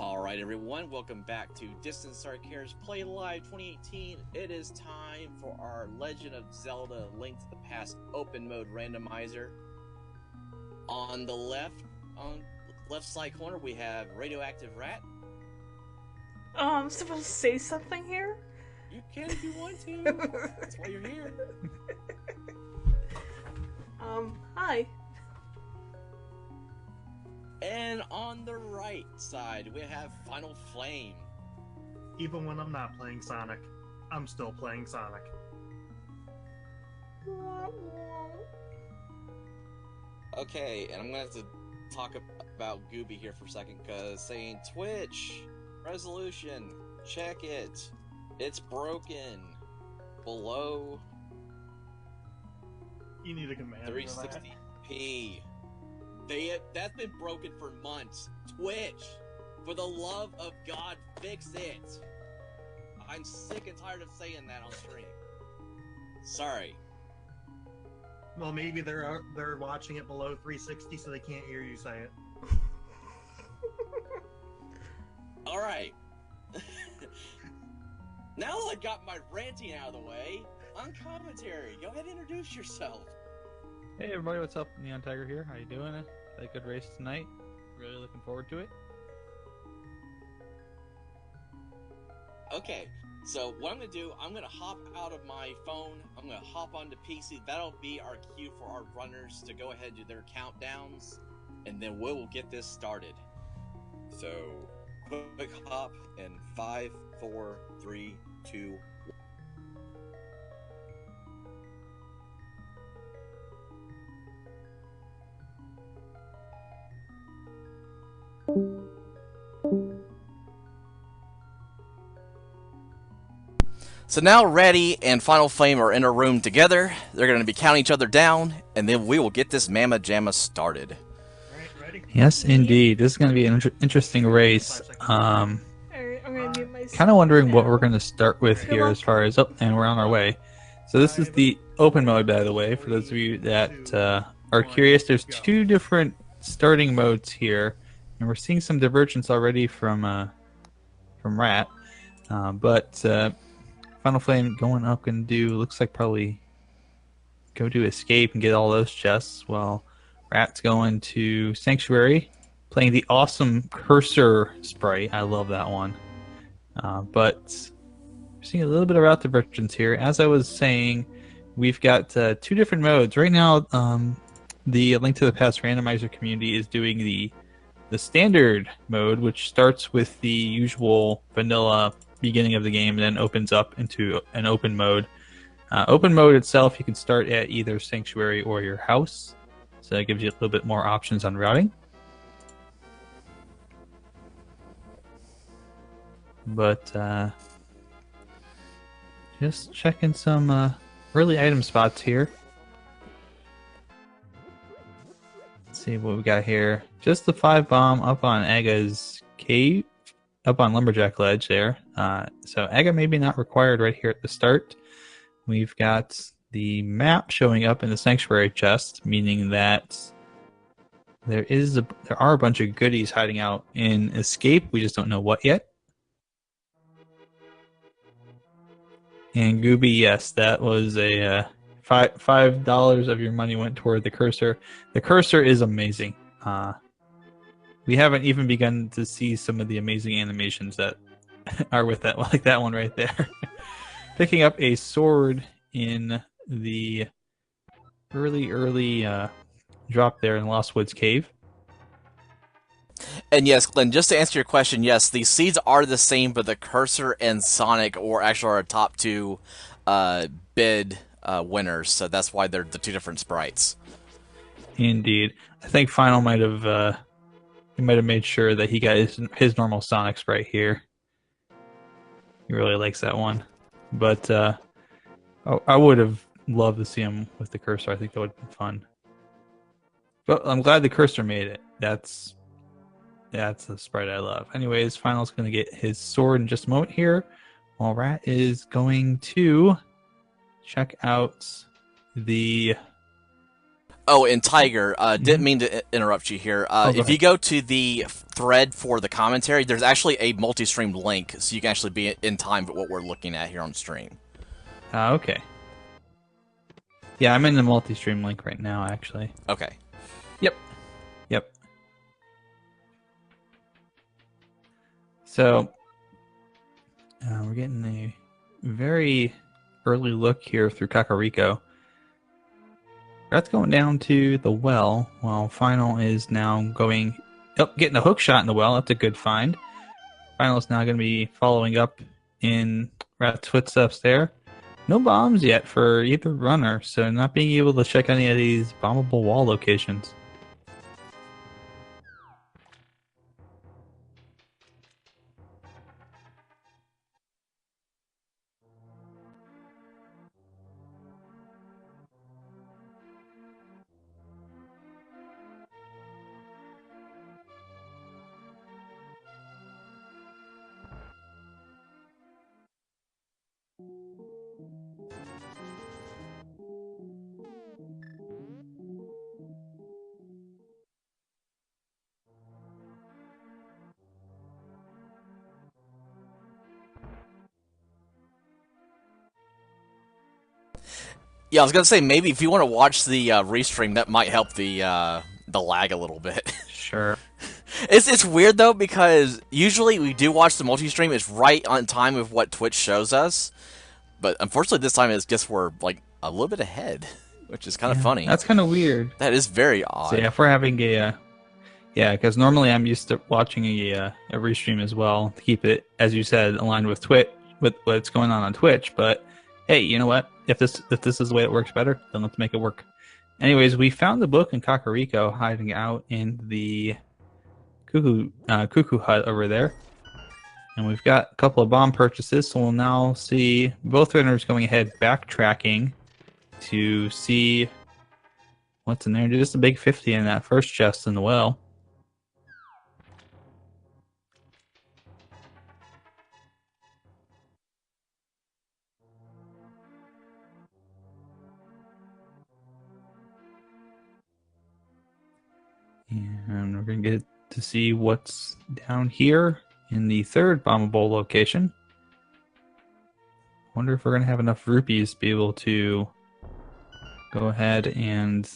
Alright everyone, welcome back to Distant Star Cares Play Live 2018. It is time for our Legend of Zelda Link to the Past open mode randomizer. On the left side corner we have Radioactive Rat. I'm supposed to say something here? You can if you want to. That's why you're here. Hi. And on the right side, we have Final Flame. Even when I'm not playing Sonic, I'm still playing Sonic. Okay, and I'm gonna have to talk about Gooby here for a second, because saying Twitch resolution, check it. It's broken. Below You need a command. 360p. That's been broken for months. Twitch, for the love of God, fix it. I'm sick and tired of saying that on stream. Sorry. Well, maybe they're watching it below 360, so they can't hear you say it. All right. Now that I got my ranting out of the way, on commentary, go ahead and introduce yourself. Hey everybody, what's up? Neon Tiger here. How you doing? Had a good race tonight. Really looking forward to it. Okay, so what I'm going to do, I'm going to hop out of my phone, I'm going to hop onto PC, that'll be our cue for our runners to go ahead and do their countdowns, and then we will get this started. So, quick hop in 5, 4, 3, 2, 1. So now Reddy and Final Flame are in a room together. They're going to be counting each other down, and then we will get this Mamma Jamma started. Alright, ready? Yes, indeed. This is going to be an interesting race. Alright, I'm gonna mute myself. Kind of wondering what we're going to start with here as far as... Oh, and we're on our way. So this is the open mode, by the way, for those of you that are curious. There's two different starting modes here, and we're seeing some divergence already from Rat. But Final Flame going up and looks like probably go to Escape and get all those chests, while Rat's going to Sanctuary, playing the awesome Cursor sprite. I love that one. But we're seeing a little bit of route divergence here. As I was saying, we've got two different modes. Right now, the Link to the Past randomizer community is doing the standard mode, which starts with the usual vanilla beginning of the game and then opens up into an open mode. Open mode itself, you can start at either Sanctuary or your house, so that gives you a little bit more options on routing. But just checking some early item spots here. Let's see what we got here. Just the 5 bomb up on Aga's cave. Up on Lumberjack Ledge there. So Aga maybe not required right here at the start. We've got the map showing up in the Sanctuary chest, meaning that there are a bunch of goodies hiding out in Escape. We just don't know what yet. And Gooby, yes, that was a $5 of your money went toward the Cursor. The Cursor is amazing. We haven't even begun to see some of the amazing animations that are with that, like that one right there. Picking up a sword in the early drop there in Lost Woods Cave. And yes, Glenn, just to answer your question, yes, the seeds are the same, but the Cursor and Sonic are actually our top two bid winners, so that's why they're the two different sprites. Indeed. I think Final might have... he might have made sure that he got his normal Sonic sprite here. He really likes that one. But I would have loved to see him with the Cursor. I think that would have been fun. But I'm glad the Cursor made it. That's the sprite I love. Anyways, Final's going to get his sword in just a moment here, while Rat is going to check out the Oh, and Tiger, didn't mean to interrupt you here. Go If you ahead. go to the thread for the commentary, there's actually a multi-stream link, so you can actually be in time with what we're looking at here on stream. Okay. Yeah, I'm in the multi-stream link right now, actually. Okay. Yep. Yep. So, we're getting a very early look here through Kakariko. That's going down to the well, while Final is now going... Oh, getting a hook shot in the well. That's a good find. Final is now going to be following up in Rat's footsteps there. No bombs yet for either runner, so not being able to check any of these bombable wall locations. Yeah, I was gonna say maybe if you want to watch the restream, that might help the lag a little bit. Sure. It's weird though because usually we do watch the multi-stream. It's right on time with what Twitch shows us, but unfortunately this time it's just we're like a little bit ahead, which is kind of funny. That's kind of weird. That is very odd. So yeah, if we're having a... yeah, because normally I'm used to watching a restream as well to keep it, as you said, aligned with Twitch, with what's going on Twitch. But hey, you know what? If this is the way it works better, then let's make it work. Anyways, we found the book in Kakariko hiding out in the cuckoo hut over there, and we've got a couple of bomb purchases. So we'll now see both runners going ahead, backtracking to see what's in there. Just a big 50 in that first chest in the well. And we're going to get to see what's down here in the third bombable location. Wonder if we're going to have enough rupees to be able to go ahead and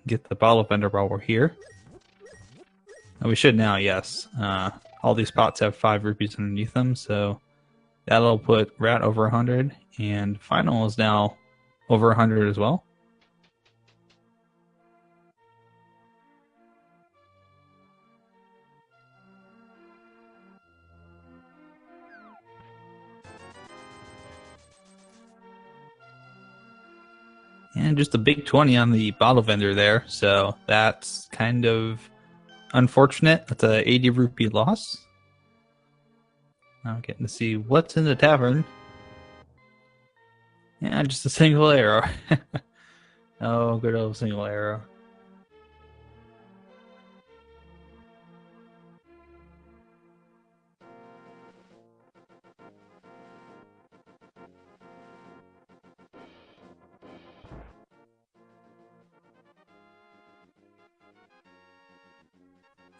get the bottle vendor while we're here. Oh, we should now, yes. All these pots have 5 rupees underneath them, so that'll put Rat over 100, and Final is now over 100 as well. And just a big 20 on the bottle vendor there, so that's kind of unfortunate. That's a 80 rupee loss. Now getting to see what's in the tavern. Yeah, just a single arrow. Oh, good old single arrow.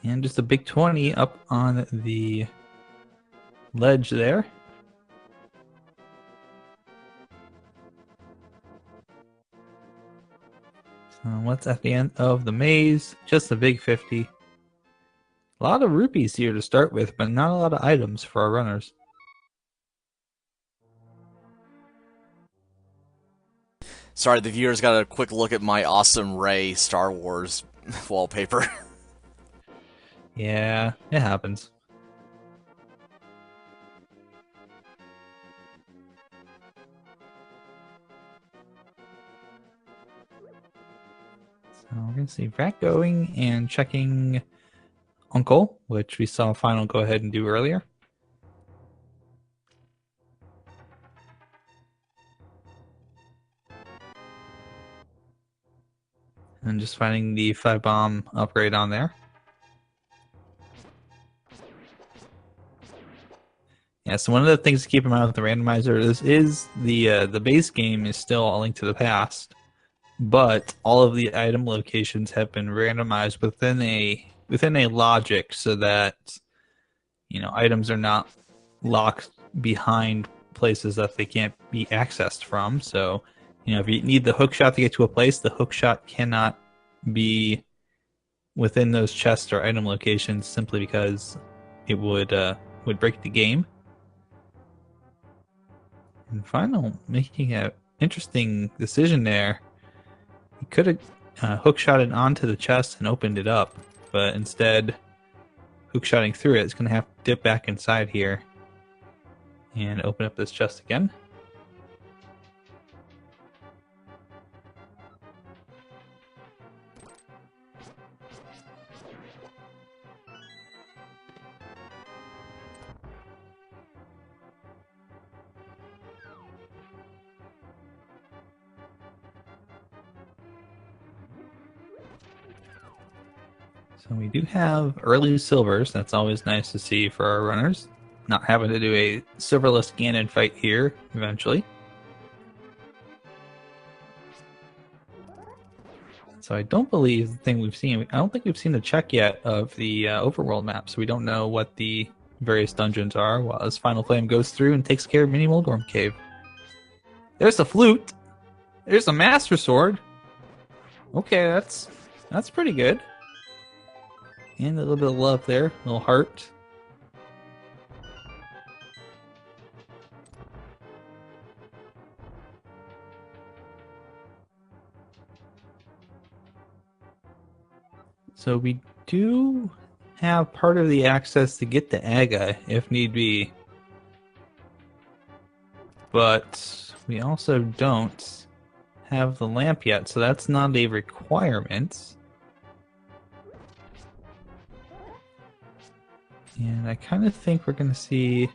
And just a big 20 up on the ledge there. So what's at the end of the maze? Just a big 50. A lot of rupees here to start with, but not a lot of items for our runners. Sorry, the viewers got a quick look at my awesome Ray Star Wars wallpaper. Yeah, it happens. So we're going to see Rat going and checking Uncle, which we saw Final go ahead and do earlier. And just finding the 5-bomb upgrade on there. Yeah, so one of the things to keep in mind with the randomizer is the base game is still A Link to the Past. but all of the item locations have been randomized within a logic so that items are not locked behind places that they can't be accessed from. So, if you need the hook shot to get to a place, the hook shot cannot be within those chests or item locations simply because it would break the game. And Final making an interesting decision there. He could have hook shotted onto the chest and opened it up, but instead hook shotting through it is going to have to dip back inside here and open up this chest again. So we do have early silvers. That's always nice to see for our runners. Not having to do a silverless Ganon fight here eventually. So I don't believe the thing we've seen. I don't think we've seen the check yet of the overworld map, so we don't know what the various dungeons are. While as Final Flame goes through and takes care of Mini Moldorm Cave. There's the flute. There's the Master Sword. Okay, that's pretty good. And a little bit of love there, a little heart. So we do have part of the access to get to Aga if need be. But we also don't have the lamp yet, so that's not a requirement. And I kind of think we're going to see...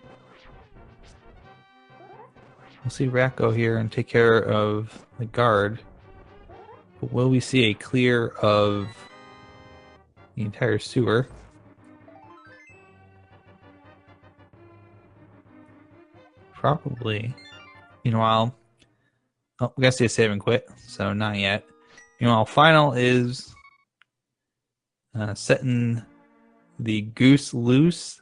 We'll see Racco here and take care of the guard. But will we see a clear of the entire sewer? Probably. Meanwhile... Oh, we got to see a save and quit, so not yet. Meanwhile, Final is setting the goose loose,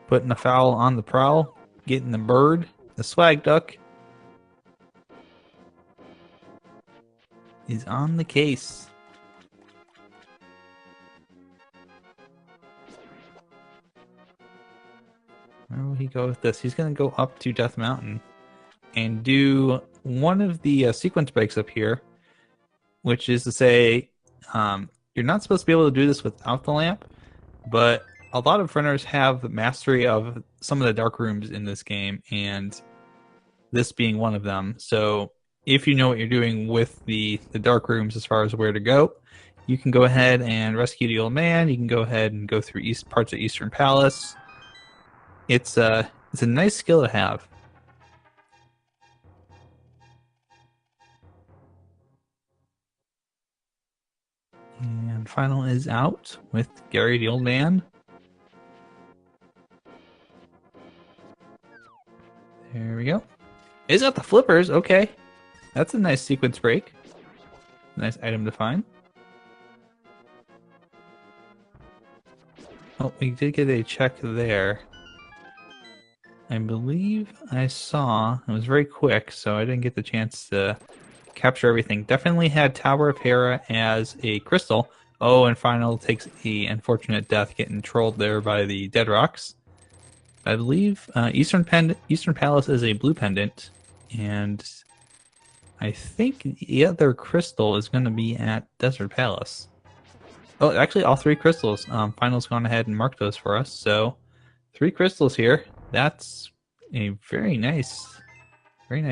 putting the fowl on the prowl, getting the bird, the swag duck is on the case. Where will he go with this? He's going to go up to Death Mountain and do one of the sequence breaks up here, which is to say you're not supposed to be able to do this without the lamp, but a lot of runners have mastery of some of the dark rooms in this game, and this being one of them. So if you know what you're doing with the dark rooms as far as where to go, you can go ahead and rescue the old man. You can go ahead and go through parts of Eastern Palace. It's a nice skill to have. And Final is out with Gary the old man. There we go. He's got the flippers. Okay. That's a nice sequence break. Nice item to find. Oh, we did get a check there. I believe I saw, it was very quick, so I didn't get the chance to capture everything. Definitely had Tower of Hera as a crystal. Oh, and Final takes the unfortunate death getting trolled there by the Dead Rocks. I believe Eastern Palace is a blue pendant, and I think the other crystal is going to be at Desert Palace. Oh, actually, all three crystals. Final's gone ahead and marked those for us, so 3 crystals here. That's a very nice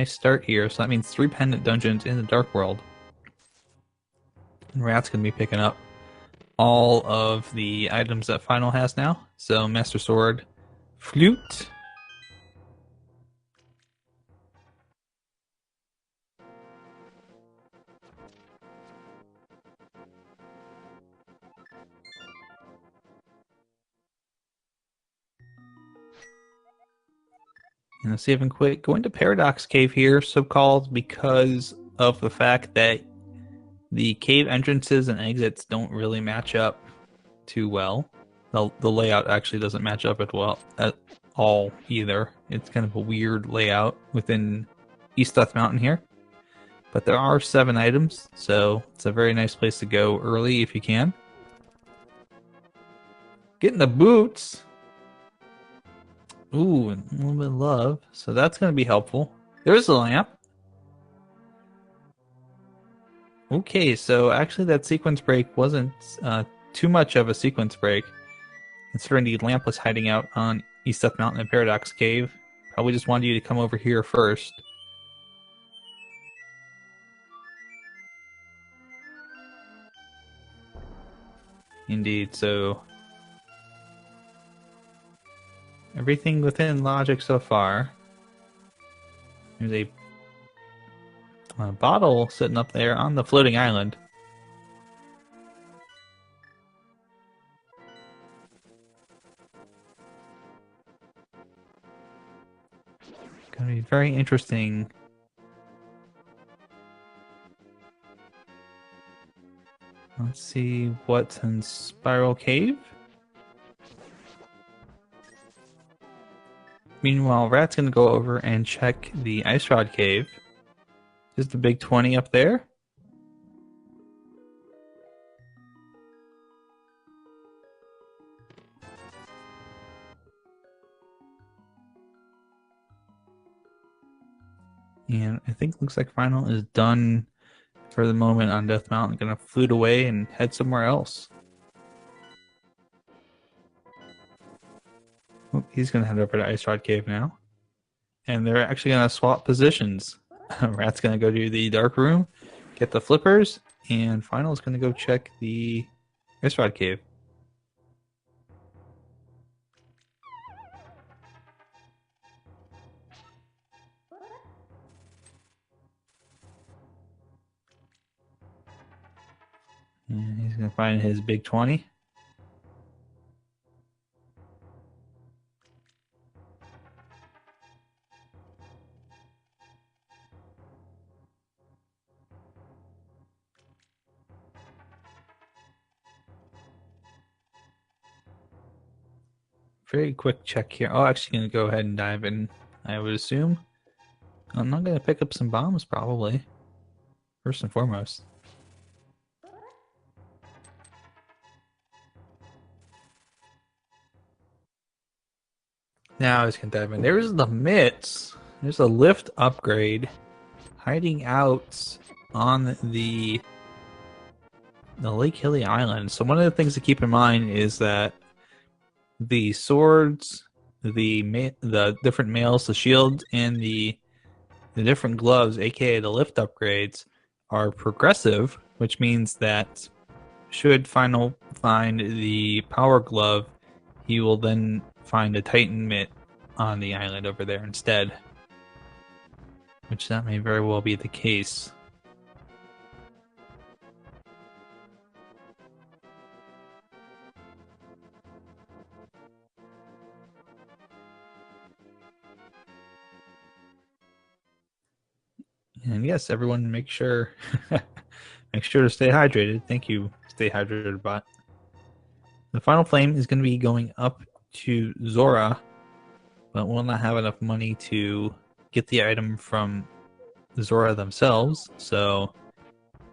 start here. So that means 3 pendant dungeons in the Dark World. And Rat's going to be picking up all of the items that Final has now. So Master Sword, Flute, and a save and quit. Going to Paradox Cave here, so called because of the fact that The cave entrances and exits don't really match up too well. The layout actually doesn't match up at all either. It's kind of a weird layout within East Death Mountain here. But there are 7 items, so it's a very nice place to go early if you can. Getting the boots. Ooh, and a little bit of love. So that's going to be helpful. There's a lamp. Okay, so actually that sequence break wasn't too much of a sequence break, considering the lamp was hiding out on East Death Mountain and Paradox Cave. Probably just wanted you to come over here first. Indeed, so everything within logic so far. There's a bottle sitting up there on the floating island. Gonna be very interesting. Let's see what's in Spiral Cave. Meanwhile, Rat's gonna go over and check the Ice Rod Cave. Is the big 20 up there? And I think looks like Final is done for the moment on Death Mountain. Gonna flute away and head somewhere else. Oh, he's gonna head over to Ice Rod Cave now. And they're actually gonna swap positions. Rat's gonna go to the dark room, get the flippers, and Final's gonna go check the Ice Rod Cave. And he's gonna find his big 20. Very quick check here. Oh, actually gonna go ahead and dive in, I would assume. I'm not gonna pick up some bombs, probably. First and foremost. Now he's gonna dive in. There's the mitts. There's a lift upgrade hiding out on the Lake Hilly Island. So one of the things to keep in mind is that the swords, the different mails, the shields, and the different gloves, aka the lift upgrades, are progressive, which means that should Final find the power glove, he will then find a Titan mitt on the island over there instead. Which that may very well be the case. And yes, everyone make sure to stay hydrated. Thank you, Stay Hydrated Bot. The final flame is going to be going up to Zora, but we'll not have enough money to get the item from Zora themselves, so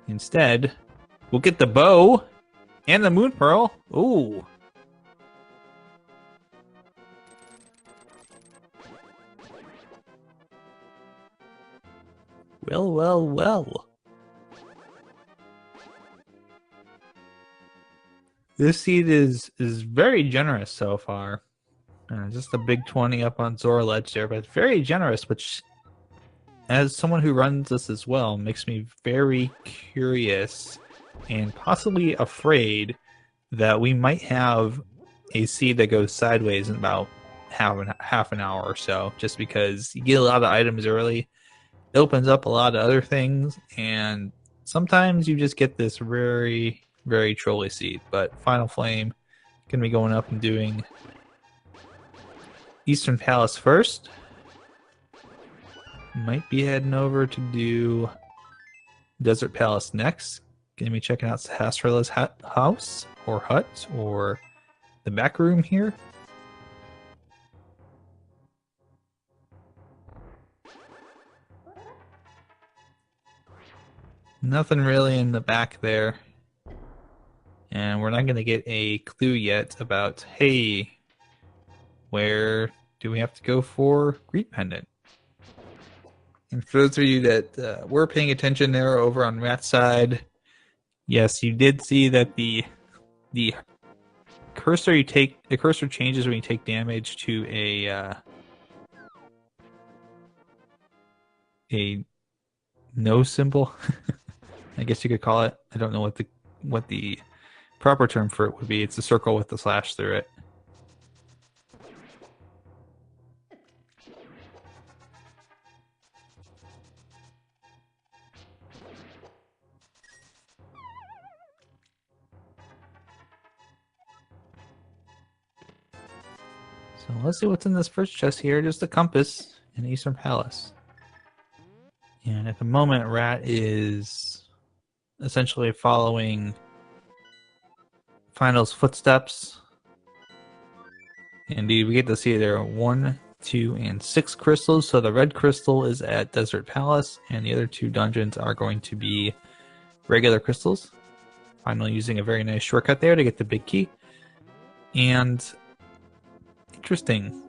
instead, we'll get the bow and the moon pearl. Ooh. Well, well, well. This seed is very generous so far. Just a big 20 up on Zora Ledge there, but very generous, which, as someone who runs this as well, makes me very curious and possibly afraid that we might have a seed that goes sideways in about half an hour or so, just because you get a lot of items early. It opens up a lot of other things, and sometimes you just get this very, very trolly seed. But Final Flame going to be going up and doing Eastern Palace first. Might be heading over to do Desert Palace next. going to be checking out Sastra's house or hut or the back room here. Nothing really in the back there. And we're not going to get a clue yet about, hey, where do we have to go for Greed Pendant? And for those of you that were paying attention there over on Rat's side, yes, you did see that the cursor the cursor changes when you take damage to a no symbol. I guess you could call it. I don't know what the proper term for it would be. It's a circle with the slash through it. So let's see what's in this first chest here. Just a compass in Eastern Palace. And at the moment, Rat is essentially following Final's footsteps. Indeed, we get to see there are 1, 2, and 6 crystals. So the red crystal is at Desert Palace, and the other 2 dungeons are going to be regular crystals. Final using a very nice shortcut there to get the big key. And interesting.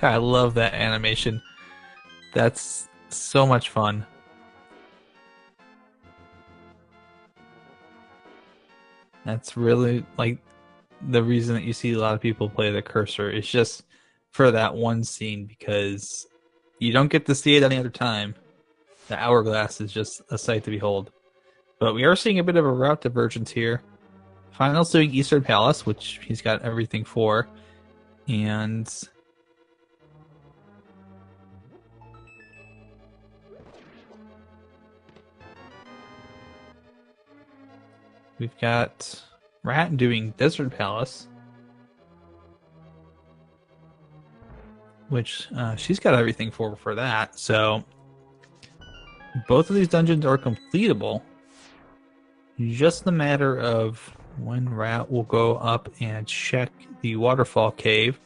I love that animation. That's so much fun. That's really like the reason that you see a lot of people play the cursor. It's just for that one scene because you don't get to see it any other time. The hourglass is just a sight to behold. But we are seeing a bit of a route divergence here. Final's doing Eastern Palace, which he's got everything for. And we've got Rat doing Desert Palace, which she's got everything for that. So both of these dungeons are completable. Just a matter of when Rat will go up and check the waterfall cave.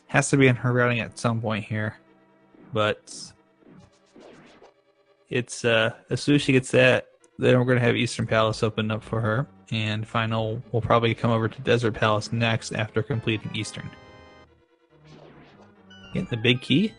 Has to be in her routing at some point here, but it's as soon as she gets that, then we're going to have Eastern Palace open up for her, and Final will probably come over to Desert Palace next after completing Eastern. Get the big key.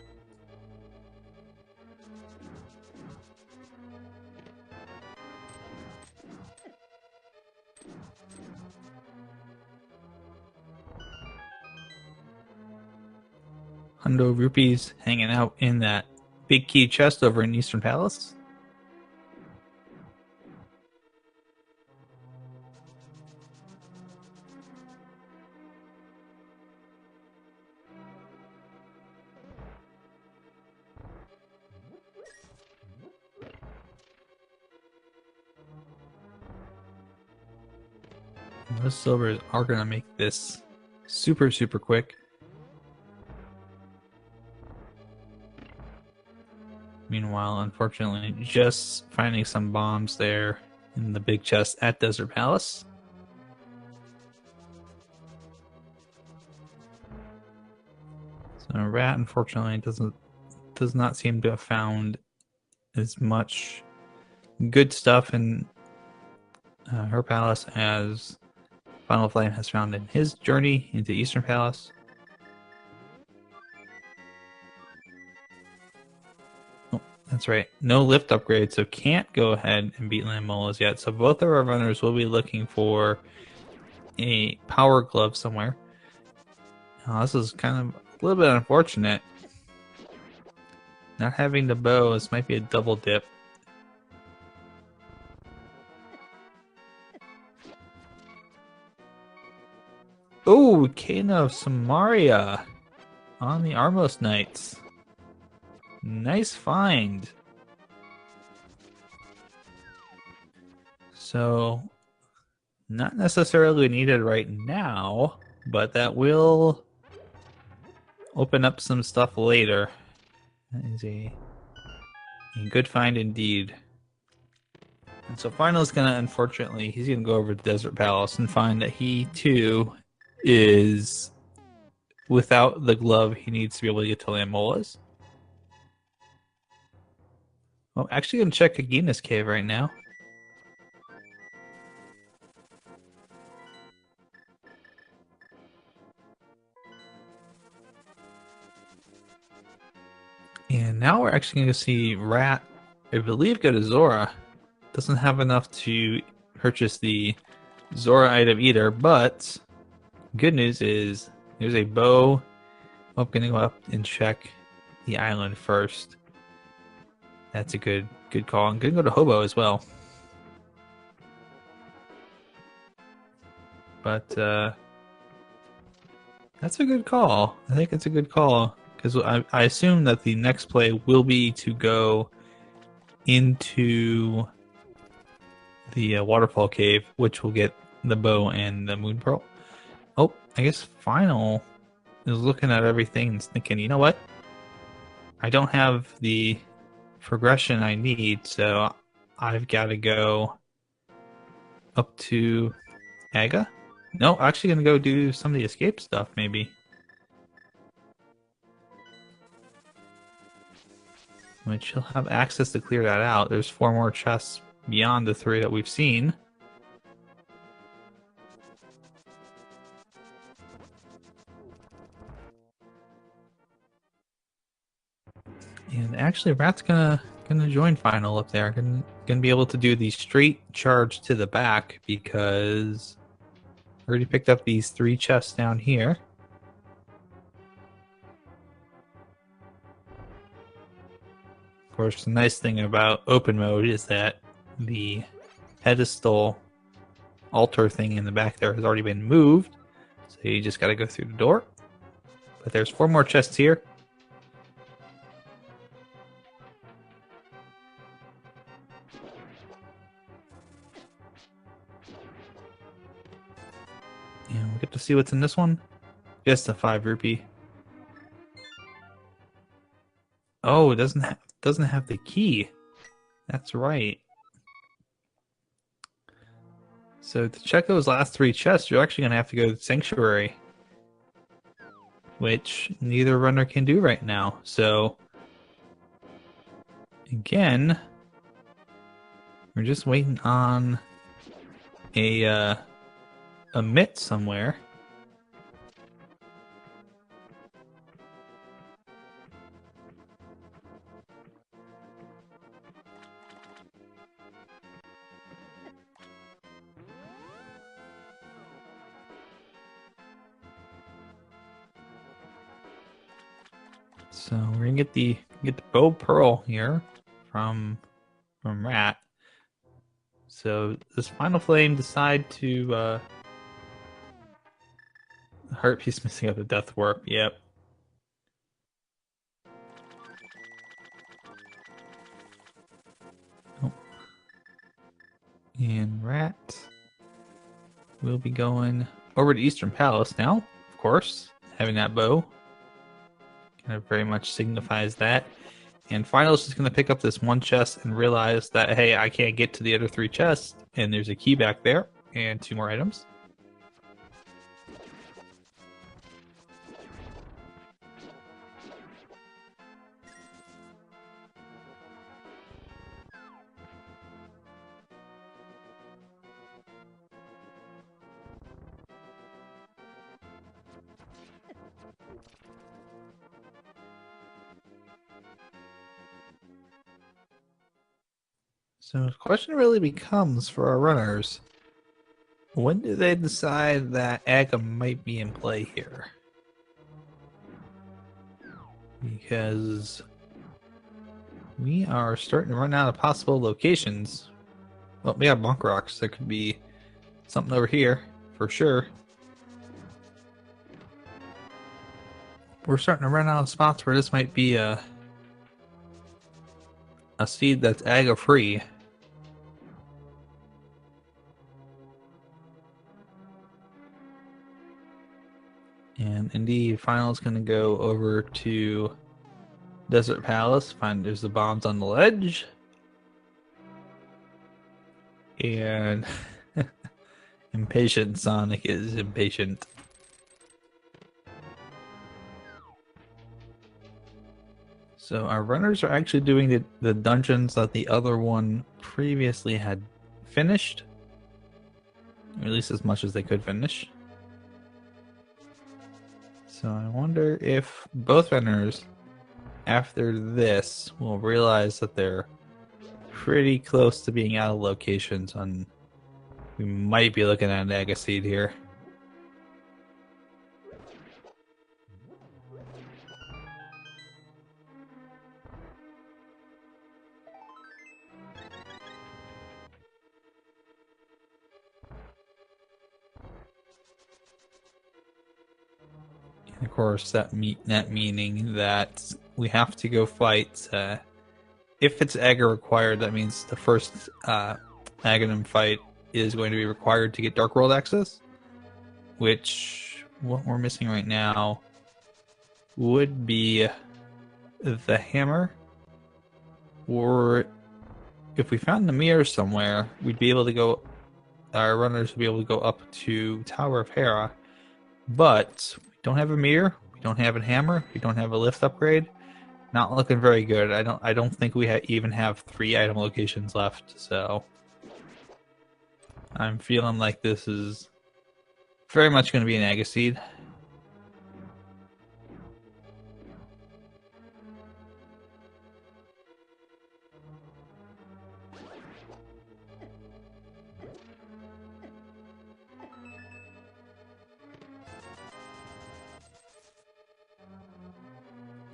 Hundo rupees hanging out in that big key chest over in Eastern Palace. Those silvers are going to make this super quick. Meanwhile, unfortunately, just finding some bombs there in the big chest at Desert Palace. So Rat, unfortunately, does not seem to have found as much good stuff in her palace as Final Flame has found in his journey into Eastern Palace. That's right. No lift upgrade, so can't go ahead and beat Lammolas yet. So both of our runners will be looking for a power glove somewhere. This is kind of a little bit unfortunate. Not having the bow, this might be a double dip. Oh, Kano of Samaria on the Armos Knights. Nice find. So, not necessarily needed right now, but that will open up some stuff later. That is a A good find indeed. And so Final's gonna, unfortunately, he's gonna go over to Desert Palace and find that he too is without the glove he needs to be able to get to Lamola's. Well, I'm actually gonna check Agina's cave right now. And now we're actually going to see Rat, I believe, go to Zora. Doesn't have enough to purchase the Zora item either, but good news is there's a bow. I'm going to go up and check the island first. That's a good call. I'm going to go to Hobo as well. But that's a good call. I think it's a good call. Because I assume that the next play will be to go into the waterfall cave, which will get the bow and the moon pearl. Oh, I guess Final is looking at everything and thinking, you know what? I don't have the progression I need, so I've got to go up to Aga. No, actually going to go do some of the escape stuff, maybe. Which he'll have access to clear that out. There's 4 more chests beyond the 3 that we've seen. And actually, Rat's gonna join Final up there. Gonna be able to do the straight charge to the back because I already picked up these 3 chests down here. Of course, the nice thing about open mode is that the pedestal altar thing in the back there has already been moved, so you just got to go through the door. But there's 4 more chests here. And we'll get to see what's in this one. Just a 5 rupee. Oh, it doesn't have the key. That's right. So to check those last 3 chests, you're actually gonna have to go to the Sanctuary, which neither runner can do right now. So again, we're just waiting on a mitt somewhere. So we're gonna get the bow pearl here from Rat. So does Final Flame decide to heart piece missing up the death warp? Yep. Oh. And Rat will be going over to Eastern Palace now, of course, having that bow. Kind of very much signifies that. And Final's just going to pick up this 1 chest and realize that, hey, I can't get to the other 3 chests. And there's a key back there and 2 more items. So the question really becomes for our runners, when do they decide that Aga might be in play here? Because we are starting to run out of possible locations. Well, we have Monk Rocks. There could be something over here, for sure. We're starting to run out of spots where this might be a seed that's Aga free. And indeed, Final's going to go over to Desert Palace. Find there's the bombs on the ledge. And impatient Sonic is impatient. So our runners are actually doing the dungeons that the other one previously had finished. Or at least as much as they could finish. So I wonder if both runners, after this, will realize that they're pretty close to being out of locations on... We might be looking at an Egg Seed here. Of course, that meaning that we have to go fight. If it's Aga required, that means the first Aghanim fight is going to be required to get Dark World access. Which, what we're missing right now, would be the hammer. Or if we found the mirror somewhere, we'd be able to go. Our runners would be able to go up to Tower of Hera, but don't have a mirror, we don't have a hammer, we don't have a lift upgrade. Not looking very good. I don't think we even have 3 item locations left, so I'm feeling like this is very much going to be an Egg Seed.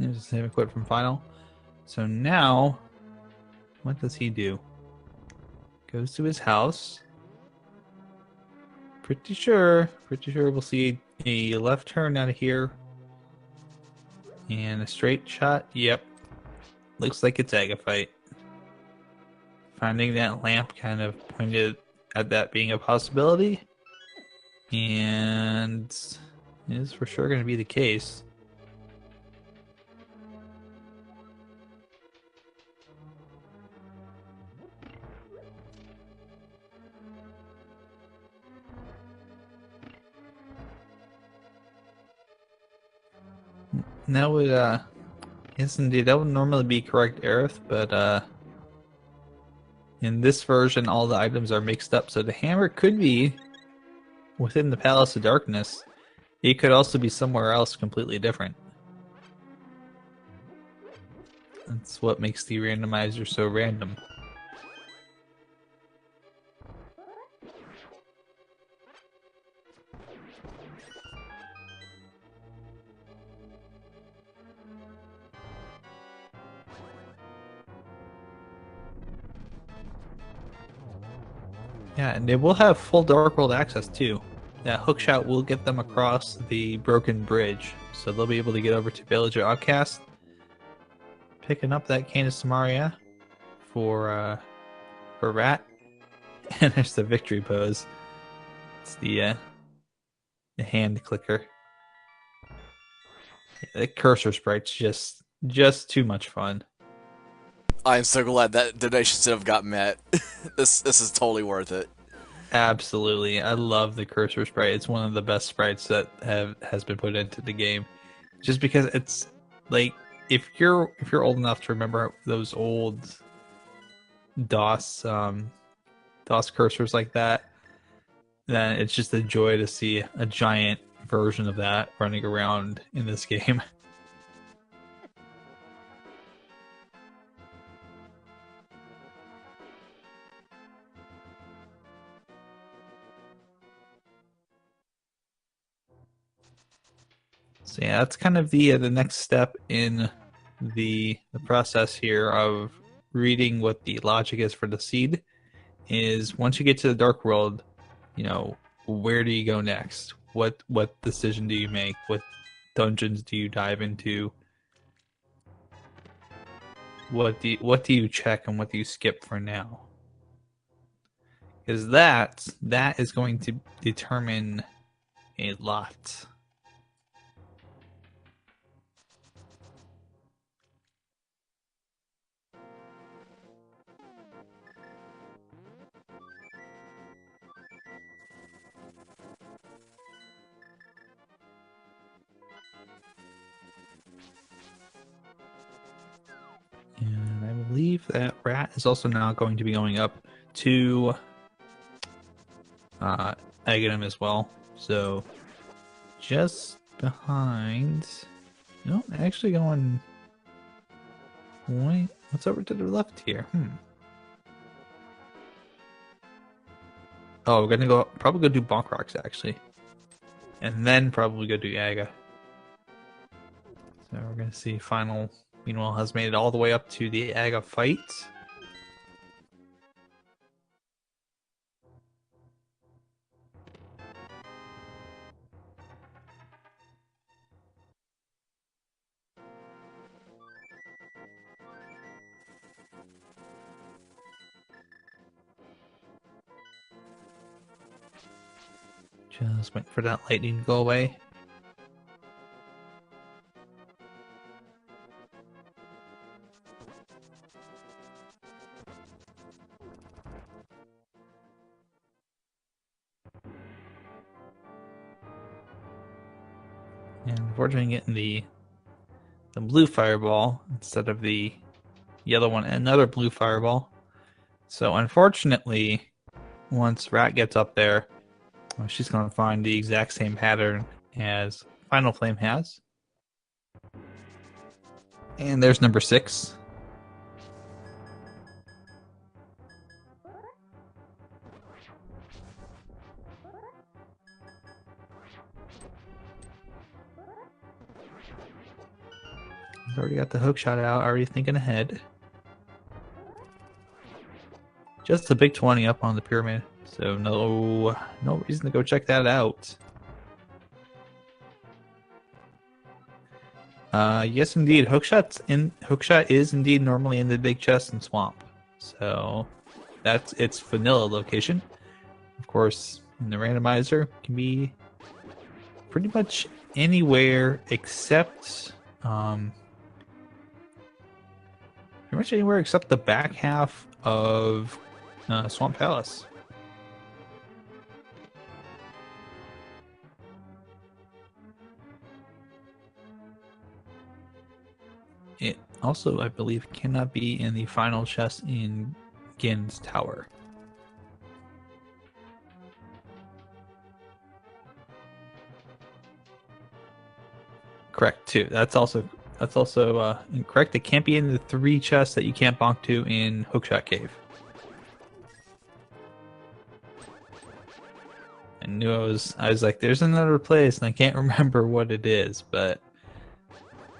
There's a save quote from Final. So now, what does he do? Goes to his house. Pretty sure we'll see a left turn out of here. And a straight shot. Yep. Looks like it's Aga fight. Finding that lamp kind of pointed at that being a possibility. And it is for sure going to be the case. That would, yes indeed, that would normally be correct, Aerith, but, in this version, all the items are mixed up, so the hammer could be within the Palace of Darkness. It could also be somewhere else completely different. That's what makes the randomizer so random. Yeah, and they will have full Dark World access too. That hookshot will get them across the broken bridge, so they'll be able to get over to Village of Outcast. Picking up that Cane of Samaria for Rat, and there's the victory pose. It's the hand clicker. Yeah, the cursor sprite's just too much fun. I'm so glad that donation should have got met. This is totally worth it. Absolutely, I love the cursor sprite. It's one of the best sprites that has been put into the game, just because it's like if you're old enough to remember those old DOS cursors like that, then it's just a joy to see a giant version of that running around in this game. So yeah, that's kind of the next step in the process here of reading what the logic is for the seed. Is once you get to the Dark World, you know, where do you go next? What decision do you make? What dungeons do you dive into? What do you check and what do you skip for now? Because that is going to determine a lot. believe that Rat is also now going to be going up to Aghanim as well. So just behind. No, actually going. Wait, what's over to the left here? Oh, we're gonna probably go do Bonk Rocks actually, and then probably go do Aga. So we're gonna see Final. Meanwhile, has made it all the way up to the Aga fight. Just wait for that lightning to go away. And unfortunately getting the blue fireball instead of the yellow one, another blue fireball. So unfortunately, once Rat gets up there, she's going to find the exact same pattern as Final Flame has. And there's number 6. He's already got the hook shot out, already thinking ahead. Just a big 20 up on the pyramid, so no reason to go check that out. Yes, indeed. Hookshot is indeed normally in the big chest and swamp, so that's its vanilla location. Of course, in the randomizer, it can be pretty much anywhere except the back half of Swamp Palace. It also, I believe, cannot be in the final chest in Gin's Tower. Correct, too. That's also incorrect. It can't be in the 3 chests that you can't bonk to in Hookshot Cave. I knew I was like, there's another place, and I can't remember what it is, but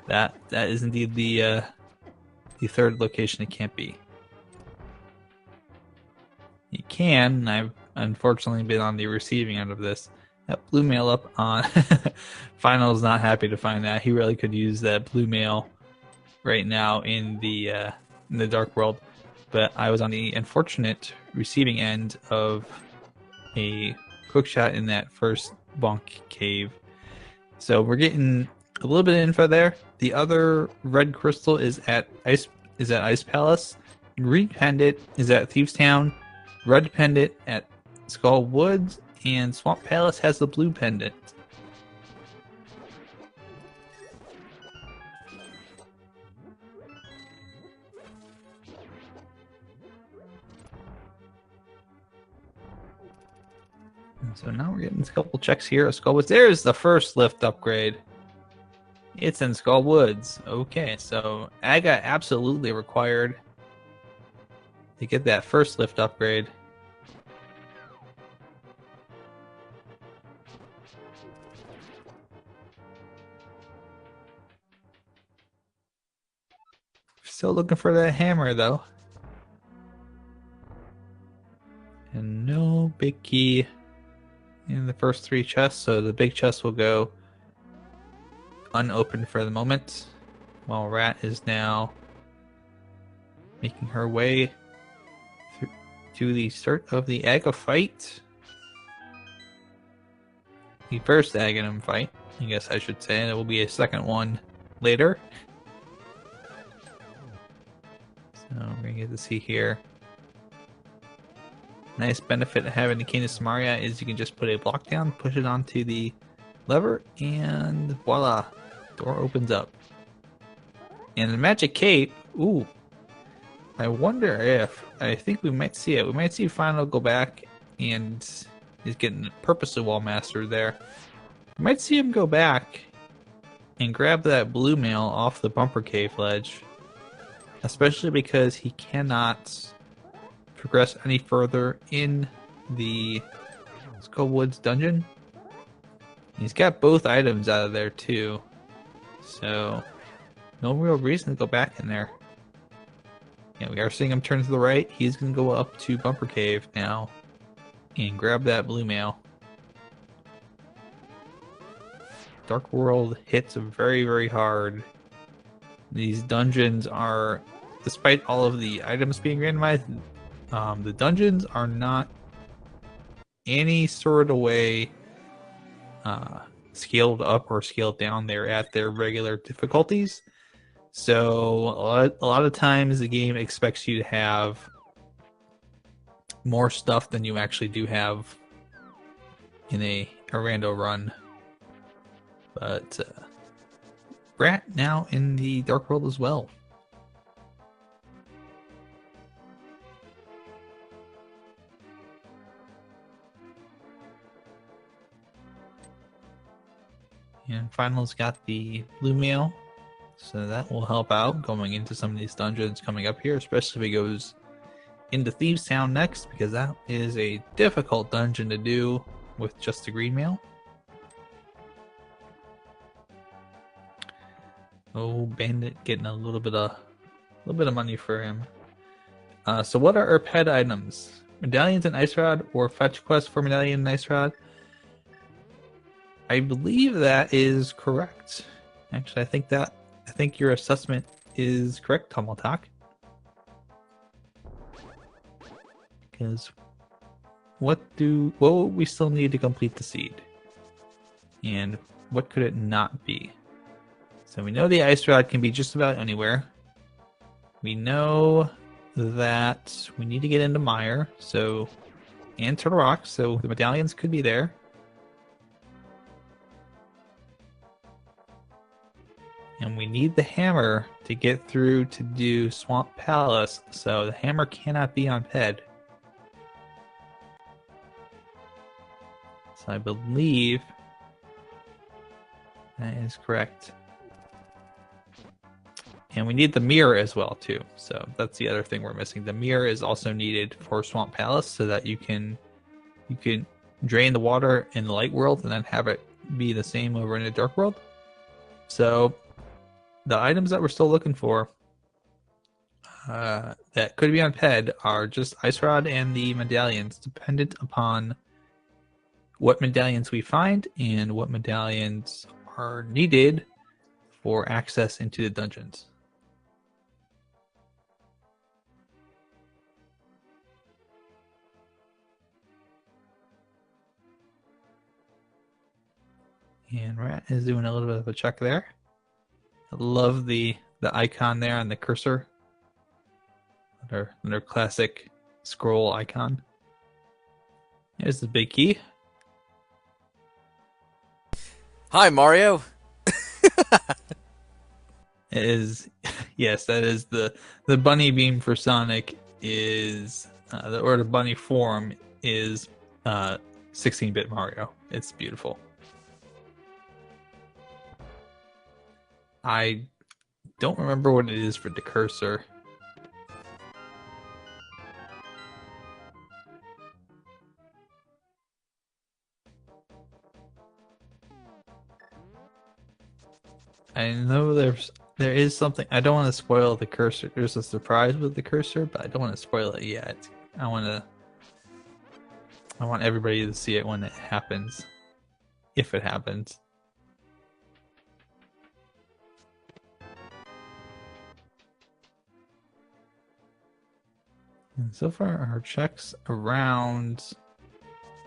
that is indeed the 3rd location it can't be. You can, and I've unfortunately been on the receiving end of this. That blue mail up on Final is not happy to find that. He really could use that blue mail right now in the Dark World. But I was on the unfortunate receiving end of a hookshot in that first bonk cave. So we're getting a little bit of info there. The other red crystal is at Ice Palace. Green pendant is at Thieves Town. Red pendant at Skull Woods, and Swamp Palace has the blue pendant. And so now we're getting a couple checks here at Skull Woods. There's the first lift upgrade. It's in Skull Woods. Okay, so Aga absolutely required to get that first lift upgrade. Still looking for that hammer, though. And no big key in the first 3 chests, so the big chest will go unopened for the moment, while Rat is now making her way to the start of the Aga fight. The first Aghanim fight, I guess I should say. There will be a second one later. So we're going to get to see here. Nice benefit of having the Canis Maria is you can just put a block down, push it onto the lever, and voila, door opens up. And the magic cape, ooh, I wonder if, I think we might see it. We might see Final go back and he's getting purposely wall mastered there. We might see him go back and grab that blue mail off the bumper cave ledge. Especially because he cannot progress any further in the Skull Woods dungeon. He's got both items out of there too. So, no real reason to go back in there. Yeah, we are seeing him turn to the right. He's going to go up to Bumper Cave now and grab that blue mail. Dark World hits very, very hard. These dungeons are, despite all of the items being randomized, the dungeons are not any sort of way scaled up or scaled down. They're at their regular difficulties. So a lot of times the game expects you to have more stuff than you actually do have in a rando run. But Brat now in the Dark World as well. And Final's got the blue mail, so that will help out going into some of these dungeons coming up here, especially if he goes into Thieves Town next, because that is a difficult dungeon to do with just the green mail. Oh, Bandit getting a little bit of money for him. So what are our pet items? Medallions and Ice Rod, or fetch quest for Medallion and Ice Rod? I believe that is correct. Actually, I think your assessment is correct, Tumultalk. Because what would we still need to complete the seed? And what could it not be? So we know the Ice Rod can be just about anywhere. We know that we need to get into Mire, and Turtle Rock, so the medallions could be there. And we need the hammer to get through to do Swamp Palace, so the hammer cannot be on Ped. So I believe that is correct. And we need the mirror as well too, so that's the other thing we're missing. The mirror is also needed for Swamp Palace so that you can drain the water in the light world and then have it be the same over in the dark world. So the items that we're still looking for that could be on Ped are just Ice Rod and the medallions, dependent upon what medallions we find and what medallions are needed for access into the dungeons. And Rat is doing a little bit of a check there. I love the icon there on the cursor. Another classic scroll icon. Here's the big key. Hi, Mario. It is, yes, that is the bunny beam for Sonic is, or the bunny form is 16-bit Mario. It's beautiful. I don't remember what it is for the cursor. I know there is something. I don't want to spoil the cursor. There's a surprise with the cursor, but I don't want to spoil it yet. I want everybody to see it when it happens, if it happens. And so far, our checks around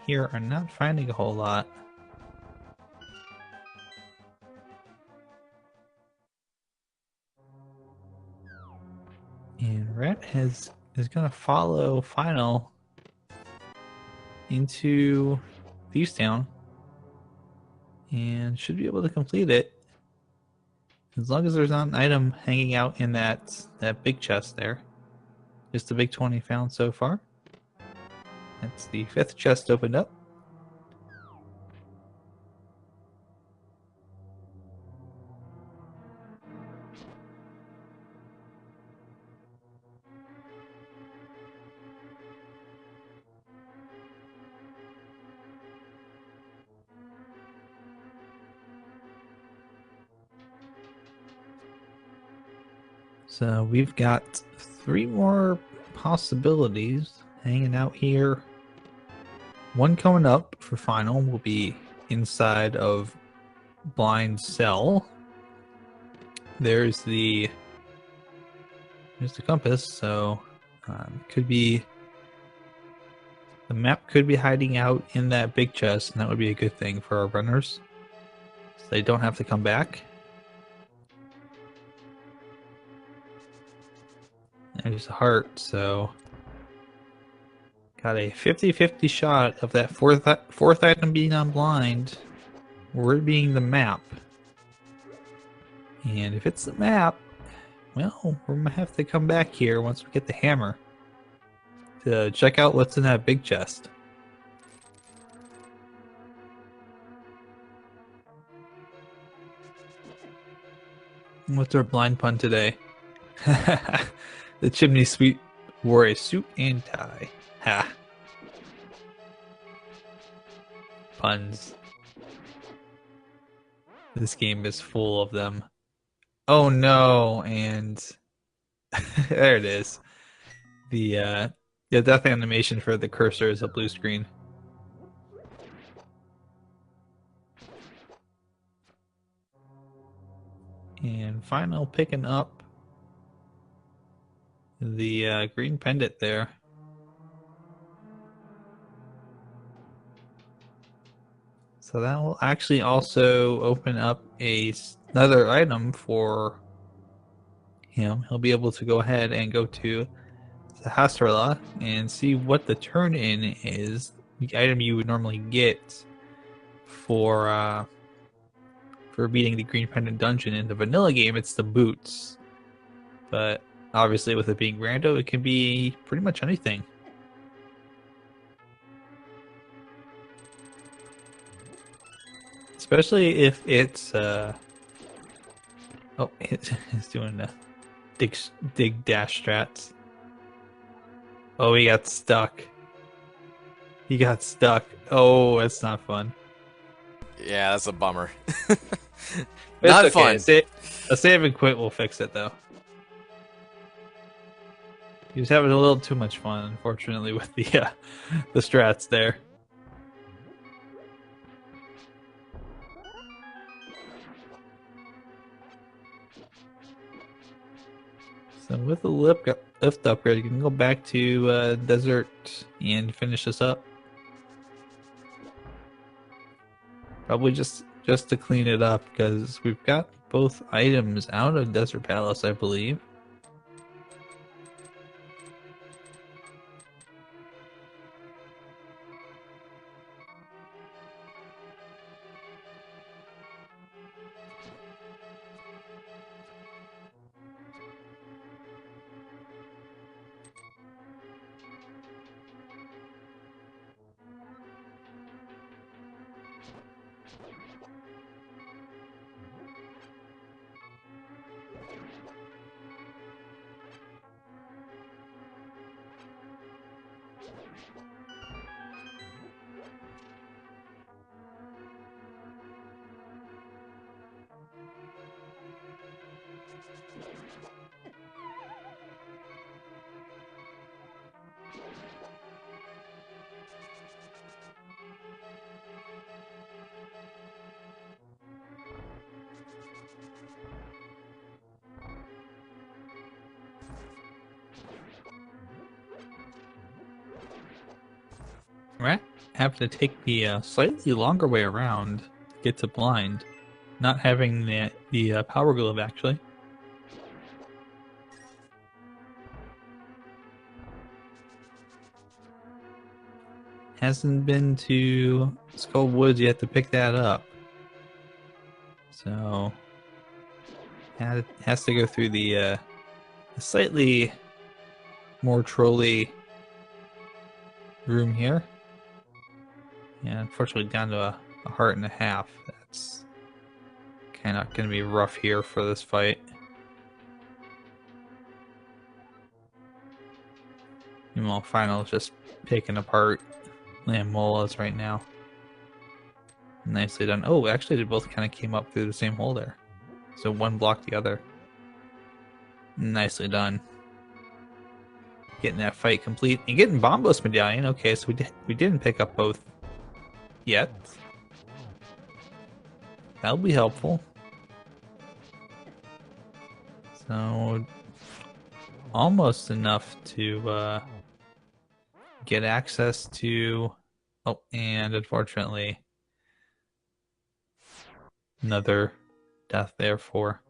here are not finding a whole lot. And Rat is going to follow Final into Thieves Town and should be able to complete it as long as there's not an item hanging out in that big chest there. Just the big 20 found so far. That's the 5th chest opened up. So we've got 3 more possibilities hanging out here. One coming up for final will be inside of Blind Cell. There's the compass, so could be the map could be hiding out in that big chest, and that would be a good thing for our runners, so they don't have to come back. There's a heart, so got a 50-50 shot of that fourth item being on blind, or it being the map. And if it's the map, well, we're gonna have to come back here once we get the hammer to check out what's in that big chest. What's our blind pun today? The chimney sweep wore a suit and tie. Ha. Puns. This game is full of them. Oh no, and there it is. The death animation for the cursor is a blue screen. And final picking up the green pendant there. So that will actually also open up another item for him. He'll be able to go ahead and go to the Hasrala and see what the turn-in is. The item you would normally get for beating the green pendant dungeon. In the vanilla game, it's the boots. But obviously with it being rando, it can be pretty much anything. Especially if it's oh, it's doing the dig dash strats. Oh, he got stuck. He got stuck. Oh, that's not fun. Yeah, that's a bummer. Not fun. A save and quit will fix it though. He was having a little too much fun, unfortunately, with the strats there. So with the lift upgrade, you can go back to desert and finish this up. Probably just to clean it up, because we've got both items out of Desert Palace, I believe. Right? Have to take the slightly longer way around to get to blind, not having the power glove actually. Hasn't been to Skull Woods yet to pick that up, so has to go through the slightly more trolley room here. And unfortunately down to a heart and a half. That's kind of going to be rough here for this fight. Meanwhile, Final's just picking apart Lamolas right now. Nicely done. Oh, actually they both kind of came up through the same hole there. So one blocked the other. Nicely done. Getting that fight complete. And getting Bombos Medallion. Okay, so we didn't pick up both yet. That'll be helpful. So almost enough to get access to... Oh, and unfortunately another death there for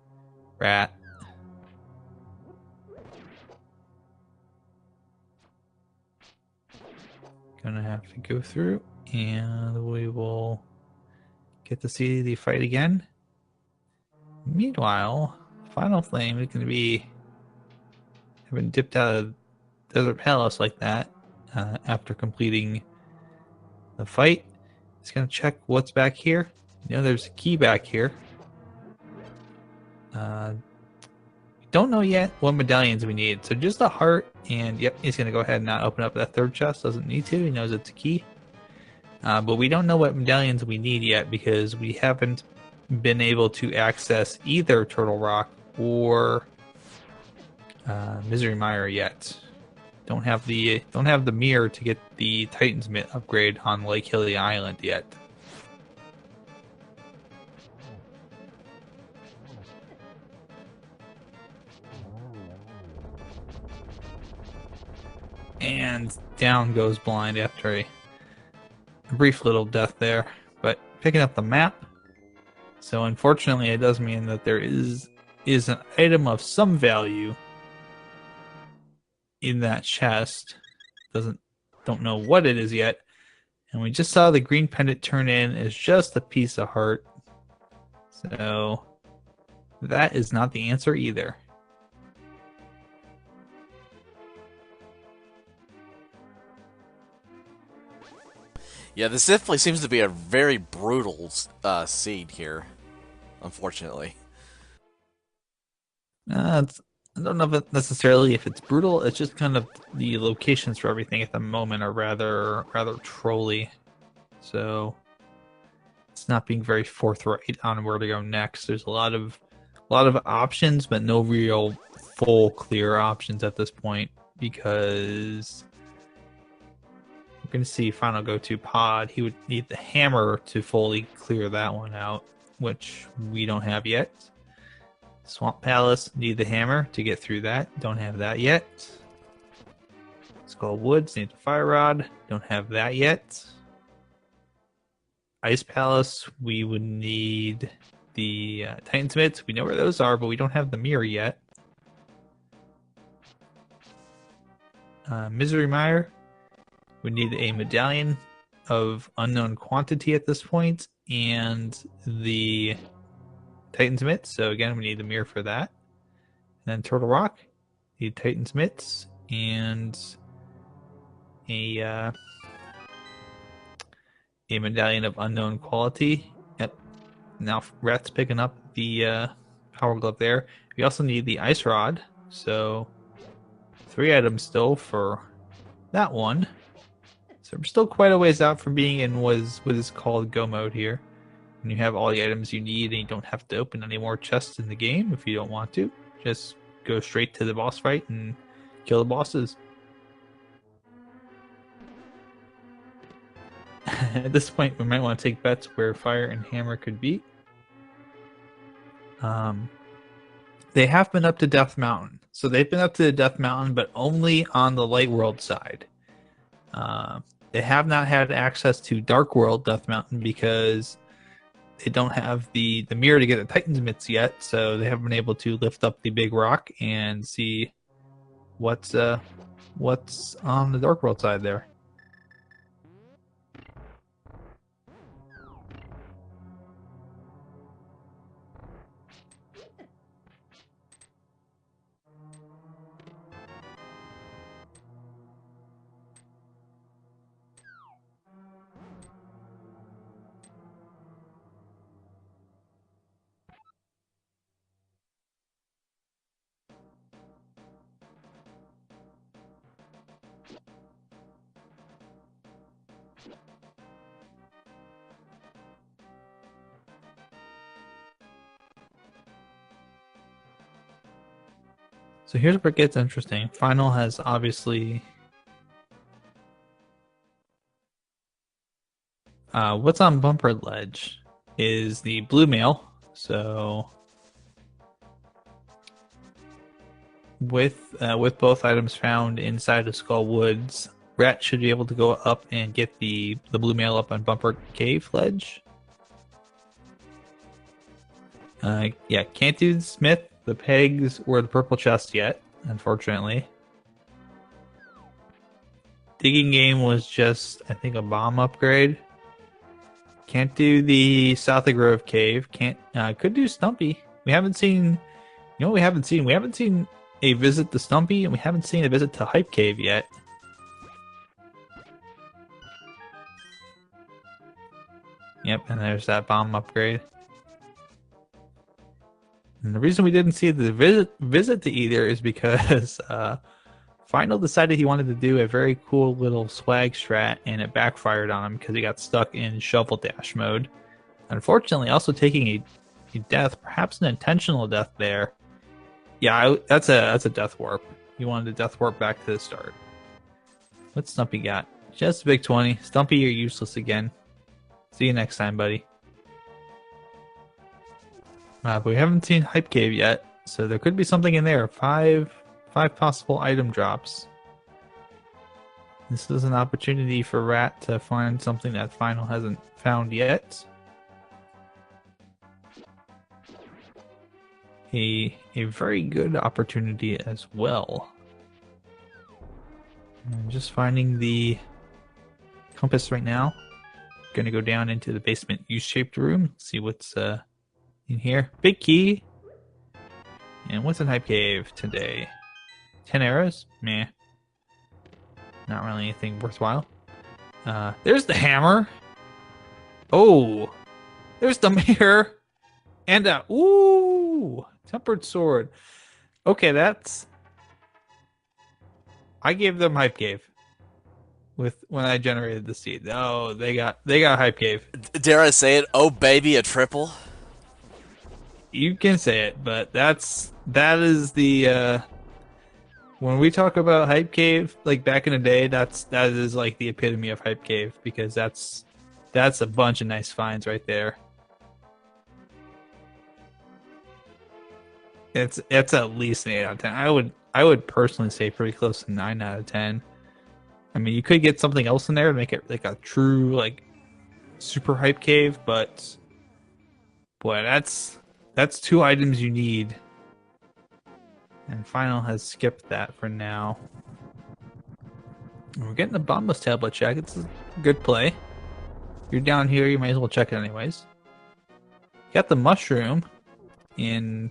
Rat. Gonna have to go through, and we will get to see the fight again. Meanwhile, Final Flame is going to be having dipped out of Desert Palace like that after completing the fight. He's going to check what's back here. You know, there's a key back here. Don't know yet what medallions we need. So just a heart, and yep, he's going to go ahead and not open up that third chest. Doesn't need to. He knows it's a key. But we don't know what medallions we need yet because we haven't been able to access either Turtle Rock or Misery Mire yet. Don't have the mirror to get the Titan's Mitt upgrade on Lake Hilly Island yet. And down goes Blind after a brief little death there, but picking up the map. So unfortunately, it does mean that there is an item of some value in that chest. Don't know what it is yet. And we just saw the green pendant turn in as just a piece of heart. So that is not the answer either. Yeah, this definitely seems to be a very brutal seed here, unfortunately. I don't know if necessarily if it's brutal. It's just kind of the locations for everything at the moment are rather trolly. So it's not being very forthright on where to go next. There's a lot of options, but no real full clear options at this point because we're going to see Final go to Pod. He would need the hammer to fully clear that one out, which we don't have yet. Swamp Palace, need the hammer to get through that. Don't have that yet. Skull Woods, need the Fire Rod. Don't have that yet. Ice Palace, we would need the Titan's Mitts. We know where those are, but we don't have the mirror yet. Misery Mire, we need a medallion of unknown quantity at this point, and the Titan's Mitts. So again, we need the mirror for that. And then Turtle Rock, need Titan's Mitts and a medallion of unknown quality. Yep. Now Rat's picking up the Power Glove there. We also need the Ice Rod. So 3 items still for that one. So we're still quite a ways out from being in what is called Go Mode here. And you have all the items you need, and you don't have to open any more chests in the game if you don't want to. Just go straight to the boss fight and kill the bosses. At this point, we might want to take bets where Fire and Hammer could be. They have been up to Death Mountain. So they've been up to the Death Mountain, but only on the Light World side. They have not had access to Dark World Death Mountain because they don't have the mirror to get the Titan's Mitts yet, so they haven't been able to lift up the big rock and see what's on the Dark World side there. So here's where it gets interesting. Final has obviously... what's on Bumper Ledge is the blue mail. So with both items found inside of Skull Woods, Rat should be able to go up and get the blue mail up on Bumper Cave Ledge. Yeah, can't do the Smith, the Pegs, or the Purple Chest yet, unfortunately. Digging Game was just, I think, a bomb upgrade. Can't do the South of Grove Cave. Could do Stumpy. We haven't seen, you know what we haven't seen? We haven't seen a visit to Stumpy, and we haven't seen a visit to Hype Cave yet. Yep, and there's that bomb upgrade. And the reason we didn't see the visit to either is because Final decided he wanted to do a very cool little swag strat, and it backfired on him because he got stuck in shovel dash mode. Unfortunately, also taking a death, perhaps an intentional death there. Yeah, that's a death warp. He wanted to death warp back to the start. What's Stumpy got? Just a big 20. Stumpy, you're useless again. See you next time, buddy. But we haven't seen Hype Cave yet, so there could be something in there. Five possible item drops. This is an opportunity for Rat to find something that Final hasn't found yet. A very good opportunity as well. I'm just finding the compass right now. Gonna go down into the basement U-shaped room, see what's in here. Big key. And what's in Hype Cave today? 10 arrows? Meh. Not really anything worthwhile. There's the hammer. Oh! There's the mirror! And ooh! Tempered sword. Okay, that's... I gave them Hype Cave. When I generated the seed. Oh, they got Hype Cave. Dare I say it? Oh baby, a triple? You can say it, but that is the when we talk about Hype Cave, like back in the day, that is like the epitome of Hype Cave, because that's a bunch of nice finds right there. It's at least an 8 out of 10. I would personally say pretty close to 9 out of 10. I mean, you could get something else in there to make it like a true like super Hype Cave, but boy, that's 2 items you need. And Final has skipped that for now. And we're getting the Bombus tablet check. It's a good play. You're down here, you might as well check it anyways. Got the mushroom in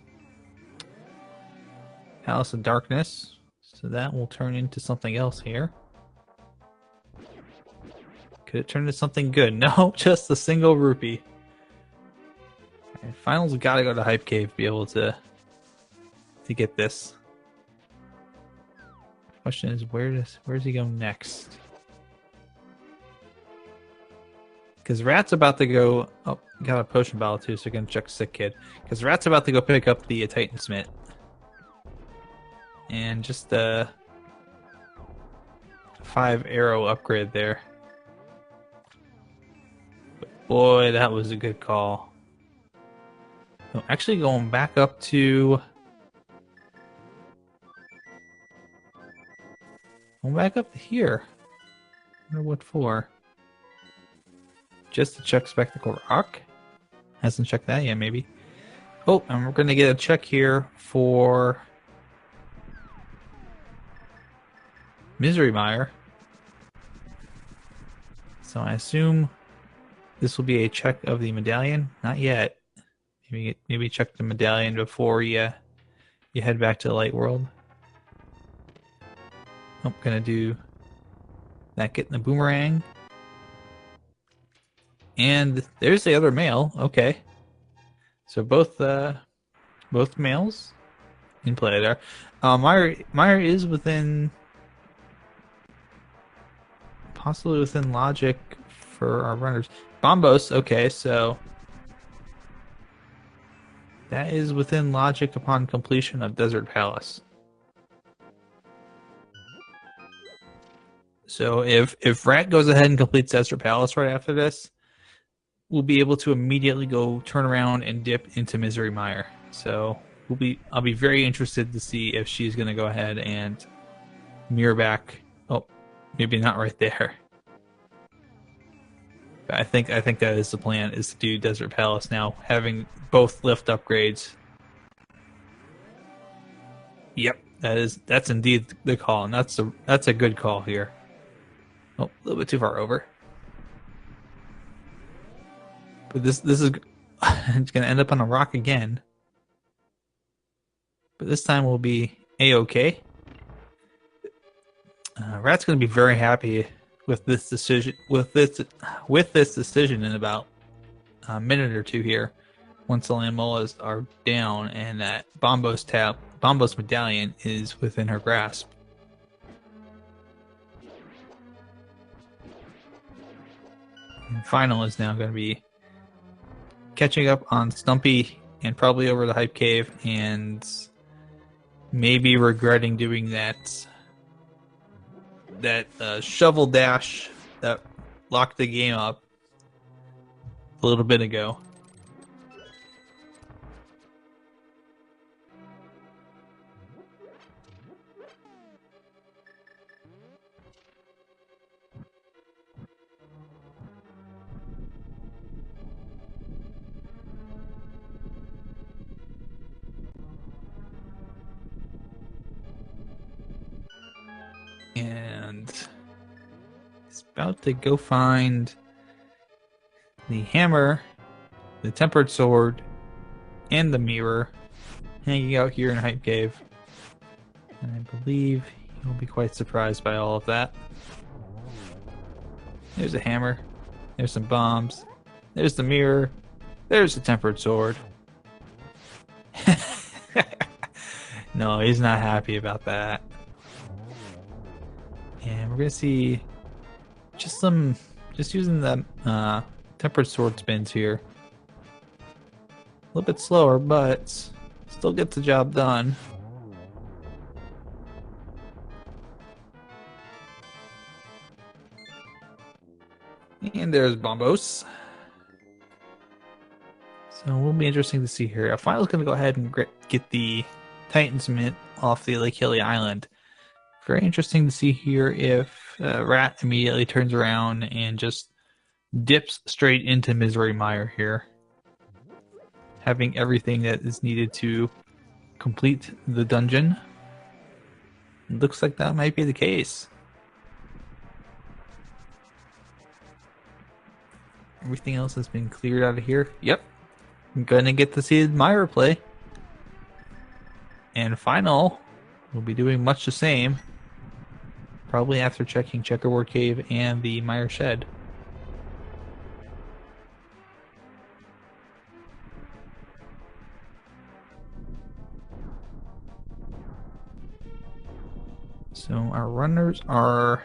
Palace of Darkness. So that will turn into something else here. Could it turn into something good? No, just a single rupee. And Final's got to go to Hype Cave to be able to get this. Question is, where does he go next? Because Rat's about to go... Oh, got a potion bottle too, so we're going to check Sick Kid. Because Rat's about to go pick up the Titan Smith. And just a 5 arrow upgrade there. But boy, that was a good call. So actually going back up to... Going back up to here. I wonder what for. Just to check Spectacle Rock. Hasn't checked that yet, maybe. Oh, and we're going to get a check here for... Misery Mire. So I assume this will be a check of the medallion. Not yet. Maybe check the medallion before you head back to the light world. I'm gonna do that. Getting the boomerang, and there's the other male. Okay, so both males in play there. Meyer is possibly within logic for our runners. Bombos. Okay, so that is within logic upon completion of Desert Palace. So if Rat goes ahead and completes Desert Palace right after this, we'll be able to immediately go turn around and dip into Misery Mire. So I'll be very interested to see if she's going to go ahead and mirror back. Oh, maybe not right there. But I think that is the plan, is to do Desert Palace now, having both lift upgrades. Yep, that's indeed the call, and that's a good call here. Oh, a little bit too far over. But this is it's going to end up on a rock again. But this time we'll be a-okay. Rat's going to be very happy with this decision. With this decision in about a minute or two here, once the Lamolas are down and that Bombos medallion is within her grasp. And Final is now going to be catching up on Stumpy and probably over the Hype Cave, and maybe regretting doing that shovel dash that locked the game up a little bit ago. And he's about to go find the hammer, the tempered sword, and the mirror hanging out here in Hype Cave. And I believe he'll be quite surprised by all of that. There's a hammer. There's some bombs. There's the mirror. There's the tempered sword. No, he's not happy about that. And we're gonna see just using the tempered sword spins here. A little bit slower, but still gets the job done. And there's Bombos. So it will be interesting to see here. Final's gonna go ahead and get the Titan's Mint off the Lake Hilly Island. Very interesting to see here if Rat immediately turns around and just dips straight into Misery Mire here, having everything that is needed to complete the dungeon. Looks like that might be the case. Everything else has been cleared out of here. Yep. I'm gonna get to see Mire play. And Final will be doing much the same. Probably after checking Checkerboard Cave and the Mire Shed. So our runners are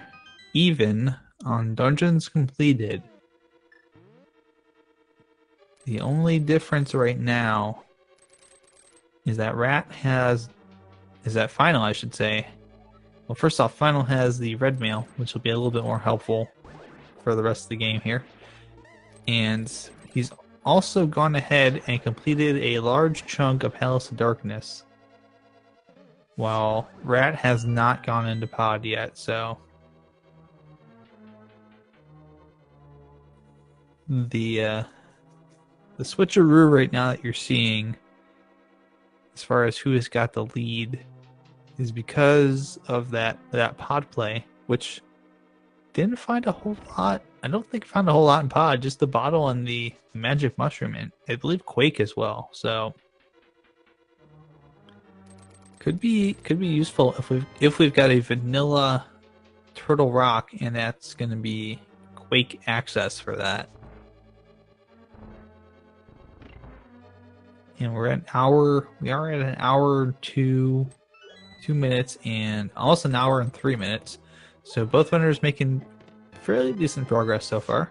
even on dungeons completed. The only difference right now is that Final, I should say. Well, first off, Final has the red mail, which will be a little bit more helpful for the rest of the game here. And he's also gone ahead and completed a large chunk of Palace of Darkness, while Rat has not gone into pod yet, so the switcheroo right now that you're seeing, as far as who has got the lead, is because of that pod play, which didn't find a whole lot. I don't think found a whole lot in pod, just the bottle and the magic mushroom, and I believe Quake as well. So could be useful if we've got a vanilla Turtle Rock, and that's going to be Quake access for that. And we are at an hour 2 minutes and almost an hour and 3 minutes. So both runners making fairly decent progress so far.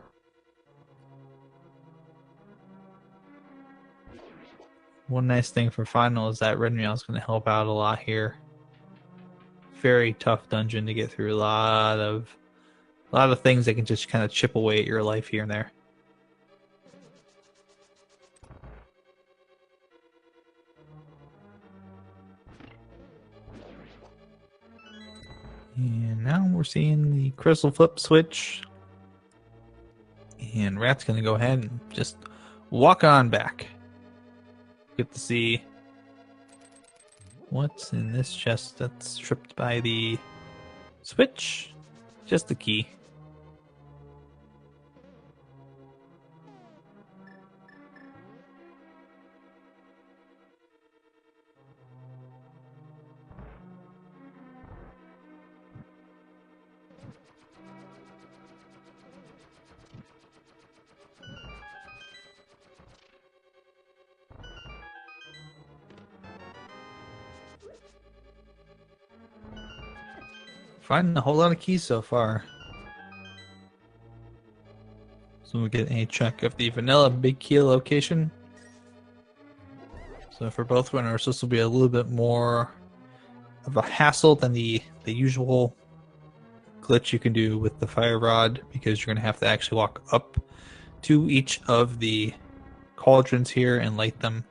One nice thing for Final is that red mail is going to help out a lot here. Very tough dungeon to get through. A lot of A lot of things that can just kind of chip away at your life here and there. And now we're seeing the crystal flip switch. And Rat's going to go ahead and just walk on back. Get to see what's in this chest that's tripped by the switch. Just the key. Finding a whole lot of keys so far. So we get a check of the vanilla big key location. So for both winners, this will be a little bit more of a hassle than the usual glitch you can do with the fire rod, because you're going to have to actually walk up to each of the cauldrons here and light them.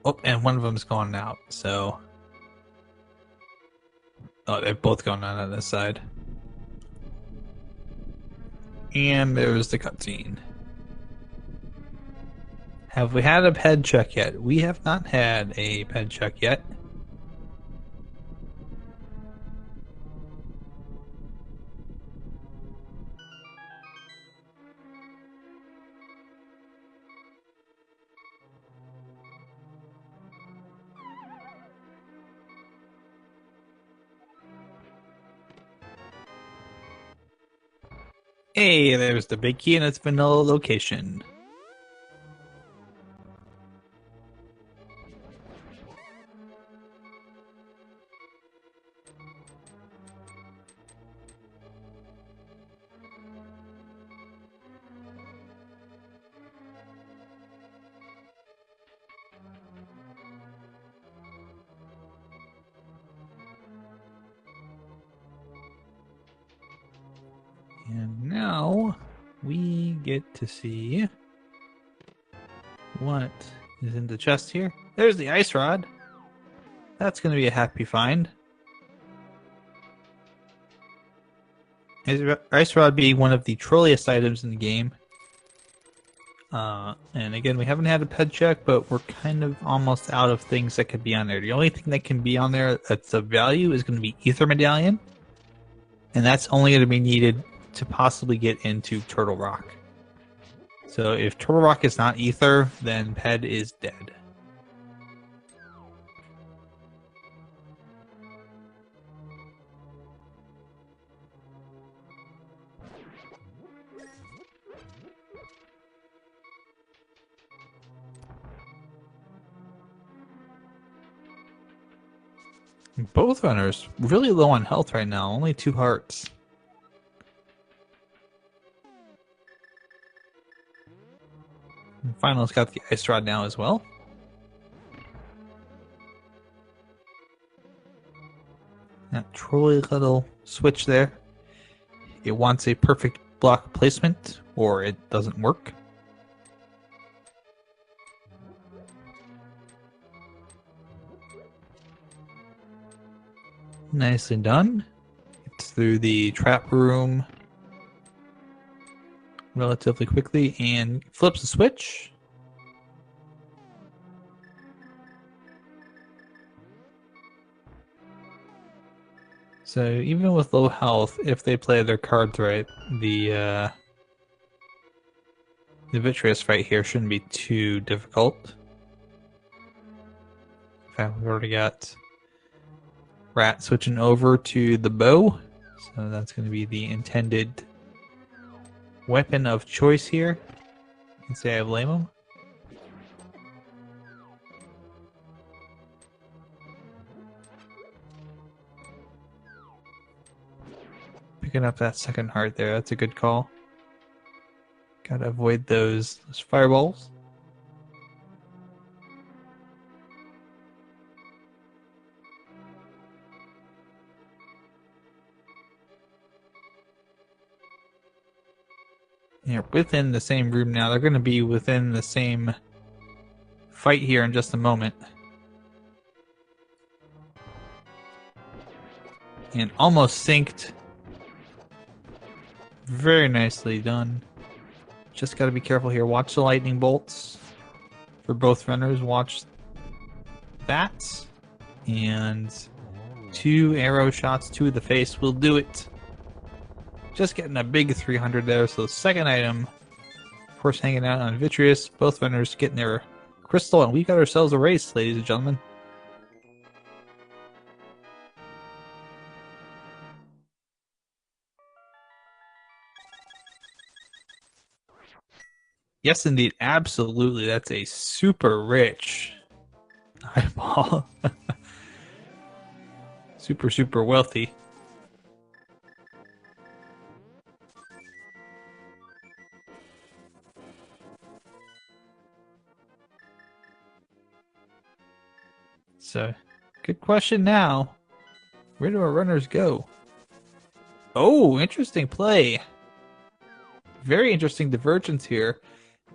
Oh, and one of them's gone out, so... Oh, they've both gone out on this side. And there's the cutscene. Have we had a ped check yet? We have not had a ped check yet. Hey, there's the big key in its vanilla location. And now we get to see what is in the chest here. There's the ice rod. That's going to be a happy find. Ice rod being one of the trolliest items in the game. And again, we haven't had a ped check, but we're kind of almost out of things that could be on there. The only thing that can be on there that's of value is going to be Ether Medallion. And that's only going to be needed to possibly get into Turtle Rock. So if Turtle Rock is not Ether, then Ped is dead. Both runners really low on health right now, only 2 hearts. And Final's got the ice rod now as well. That trolley little switch there. It wants a perfect block placement, or it doesn't work. Nicely done. It's through the trap room relatively quickly and flips the switch. So even with low health, if they play their cards right, the Vitreous fight here shouldn't be too difficult. In fact, we've already got Rat switching over to the bow, so that's going to be the intended weapon of choice here. You can say I blame him. Picking up that second heart there. That's a good call. Gotta avoid those fireballs. They're within the same room now. They're going to be within the same fight here in just a moment. And almost synced. Very nicely done. Just got to be careful here. Watch the lightning bolts for both runners. Watch that. And 2 arrow shots to the face will do it. Just getting a big 300 there. So the second item, of course, hanging out on Vitreous. Both runners getting their crystal, and we got ourselves a race, ladies and gentlemen. Yes, indeed. Absolutely. That's a super rich eyeball. Super, super wealthy. So, good question now. Where do our runners go? Oh, interesting play. Very interesting divergence here.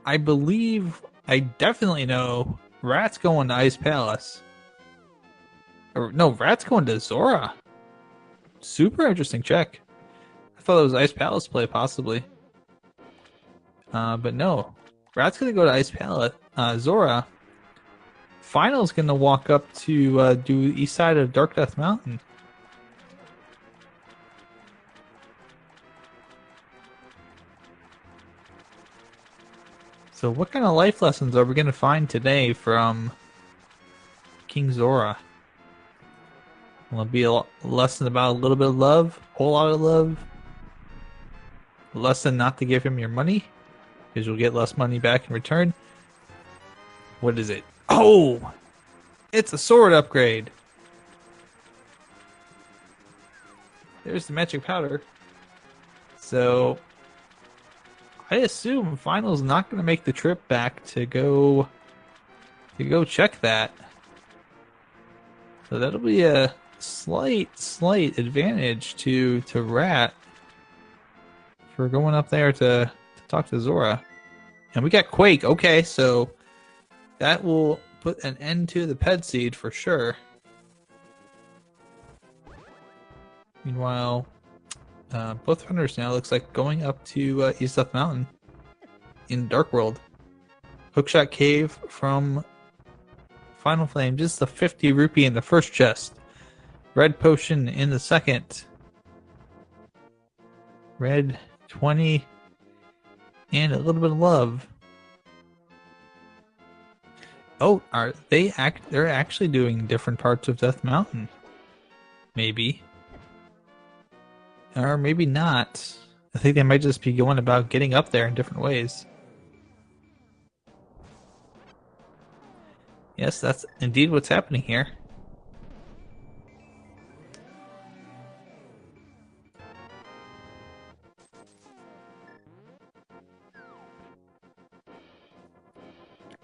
I believe, I definitely know Rat's going to Ice Palace. Or, no, Rat's going to Zora. Super interesting check. I thought it was Ice Palace play, possibly. But no. Rat's going to go to Ice Palace. Zora. Final's going to walk up to do east side of Dark Death Mountain. So what kind of life lessons are we going to find today from King Zora? Will it be a lesson about a little bit of love? A whole lot of love? A lesson not to give him your money? Because you'll get less money back in return? What is it? Oh! It's a sword upgrade! There's the magic powder. So I assume Final's not going to make the trip back to go check that. So that'll be a slight advantage to Rat for going up there to talk to Zora. And we got Quake. Okay, so that will put an end to the Ped Seed for sure. Meanwhile, both runners now looks like going up to East Death Mountain in Dark World. Hookshot Cave from Final Flame, just the 50 rupee in the first chest. Red Potion in the second. Red 20 and a little bit of love. Oh, are they they're actually doing different parts of Death Mountain. Maybe. Or maybe not. I think they might just be going about getting up there in different ways. Yes, that's indeed what's happening here.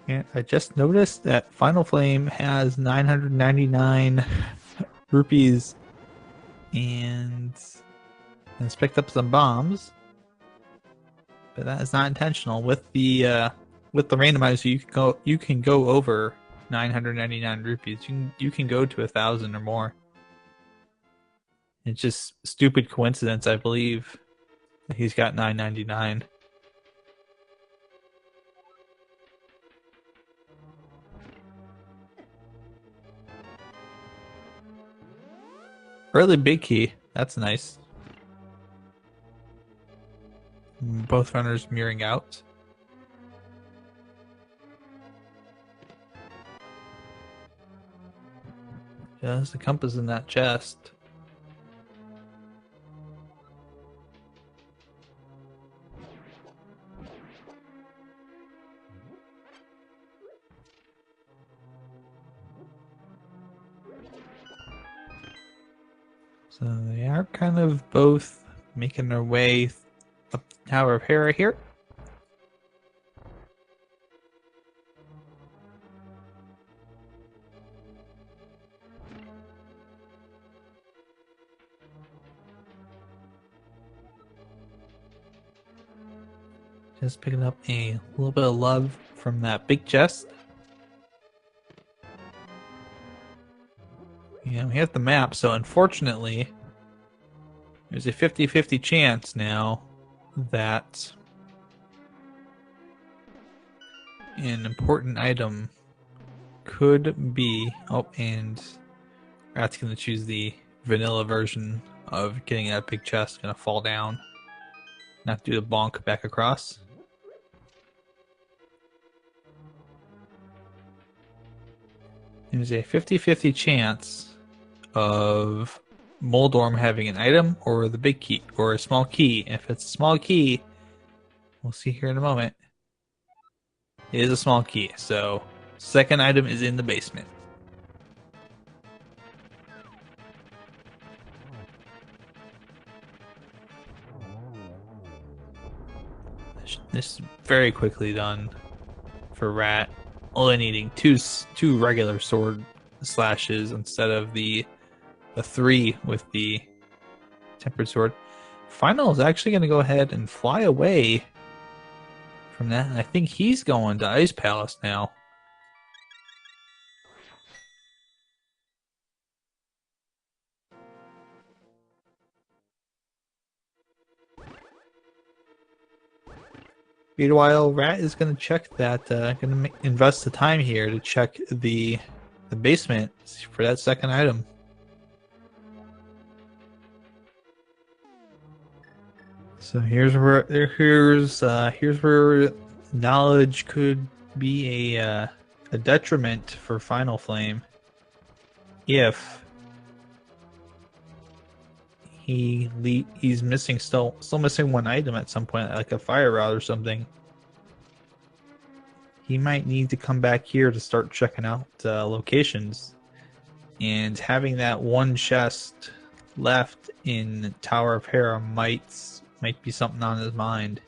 And I just noticed that Final Flame has 999 rupees and has picked up some bombs. But that is not intentional. With the randomizer, you can go over 999 rupees. You can go to 1,000 or more. It's just stupid coincidence, I believe. That he's got 999. Early big key. That's nice. Both runners mirroring out. Just the compass in that chest. So they are kind of both Making our way up the Tower of Hera here. Just picking up a little bit of love from that big chest. Yeah, we have the map, so unfortunately, there's a 50-50 chance now that an important item could be... Oh, and Rat's going to choose the vanilla version of getting that big chest. Going to fall down. Not do the bonk back across. There's a 50-50 chance of Moldorm having an item or the big key or a small key. If it's a small key, we'll see here in a moment. It is a small key, so second item is in the basement. This is very quickly done for Rat. Only needing two regular sword slashes instead of the 3 with the tempered sword. Final is actually going to go ahead and fly away from that. I think he's going to Ice Palace now. Meanwhile, Rat is going to check that. Going to invest the time here to check the basement for that second item. So here's where knowledge could be a detriment for Final Flame if he's missing still missing one item at some point, like a fire rod or something. He might need to come back here to start checking out locations, and having that one chest left in Tower of Hera might be something on his mind.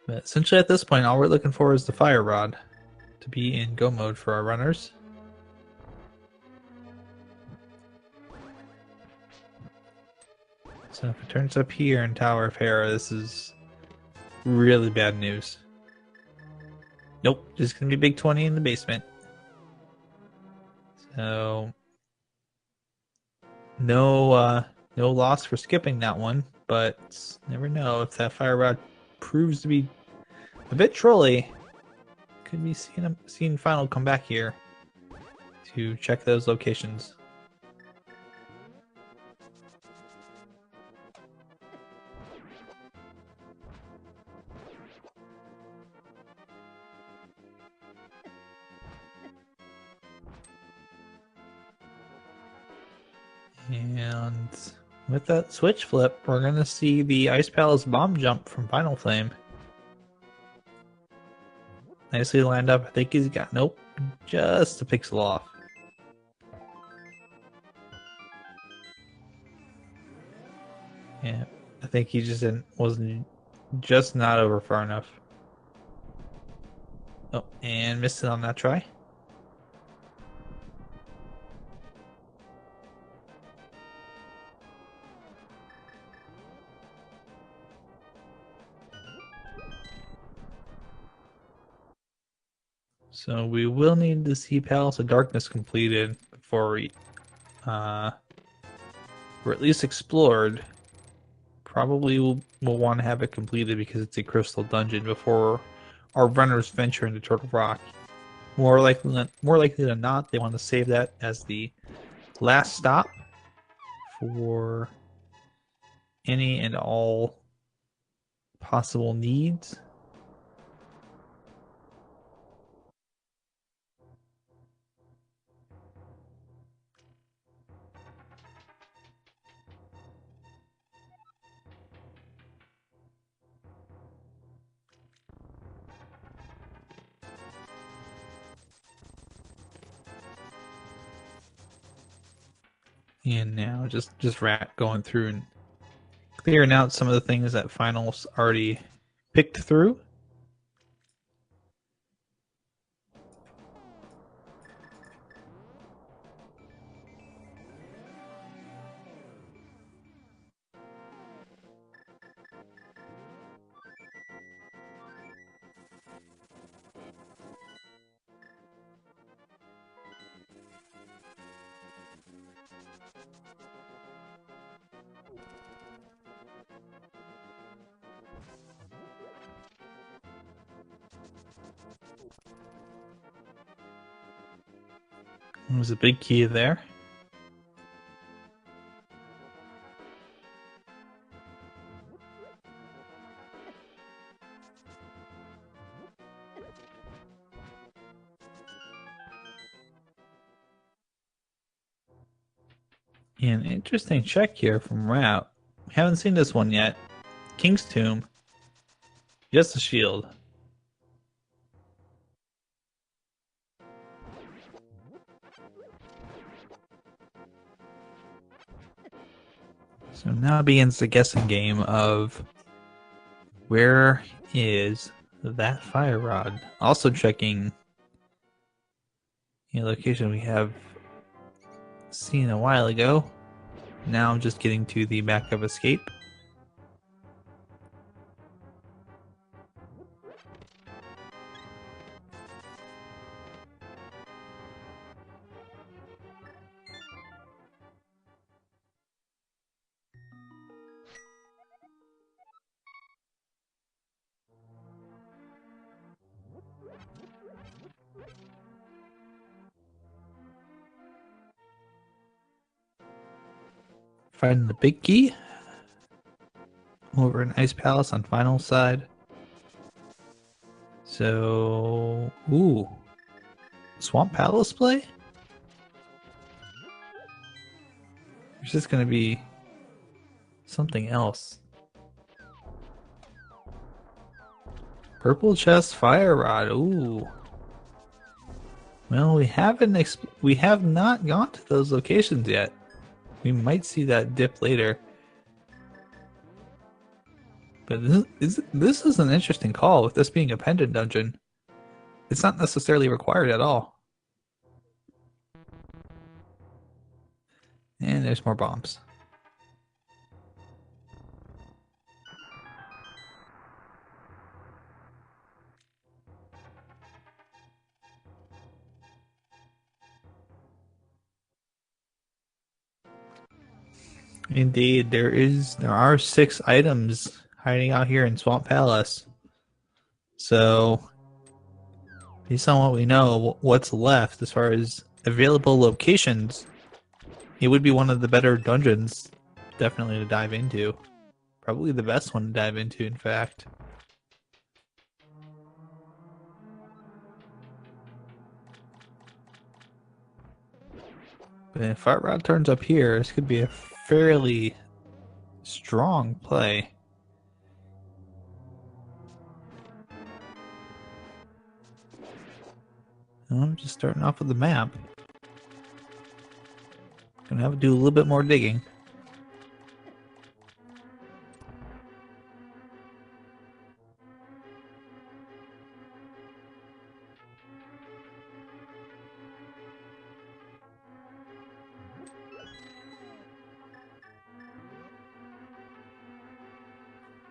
But essentially at this point, all we're looking for is the fire rod to be in go mode for our runners. So if it turns up here in Tower of Hera, this is really bad news. Nope, just gonna be big 20 in the basement. So no loss for skipping that one, but never know if that fire rod proves to be a bit trolly. Could be seeing Final come back here to check those locations. And with that switch flip, we're going to see the Ice Palace bomb jump from Final Flame. Nicely lined up. I think he's got... Nope. Just a pixel off. Yeah. I think he just wasn't just not over far enough. Oh, and missed it on that try. So we will need to see Palace of Darkness completed before we, or at least explored. Probably we'll want to have it completed because it's a crystal dungeon before our runners venture into Turtle Rock. More likely than not, they want to save that as the last stop for any and all possible needs. And now just Rat going through and clearing out some of the things that Finals already picked through. There's a big key there. An interesting check here from Rat. Haven't seen this one yet. King's Tomb. Just a shield. So now begins the guessing game of where is that fire rod? Also checking the location we have seen a while ago. Now I'm just getting to the backup escape. Finding the big key over in Ice Palace on final side. So, ooh, Swamp Palace play? There's just gonna be something else. Purple chest fire rod. Ooh. Well, we have not gone to those locations yet. We might see that dip later. But this is an interesting call with this being a pendant dungeon. It's not necessarily required at all. And there's more bombs. Indeed, there are 6 items hiding out here in Swamp Palace. So, based on what we know, what's left as far as available locations, it would be one of the better dungeons, definitely, to dive into. Probably the best one to dive into, in fact. But if Fire Rod turns up here, this could be a fairly strong play. I'm just starting off with the map. Gonna have to do a little bit more digging.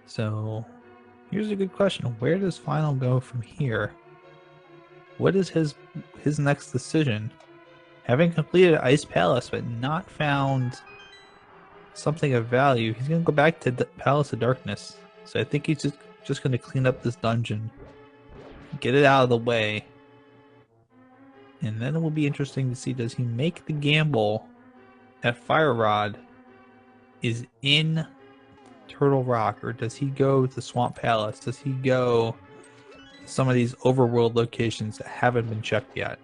So, here's a good question. Where does Final go from here? What is his next decision? Having completed Ice Palace but not found something of value, he's going to go back to the Palace of Darkness. So I think he's just going to clean up this dungeon. Get it out of the way. And then it will be interesting to see, does he make the gamble that Fire Rod is in Turtle Rock, or does he go to Swamp Palace? Does he go to some of these overworld locations that haven't been checked yet?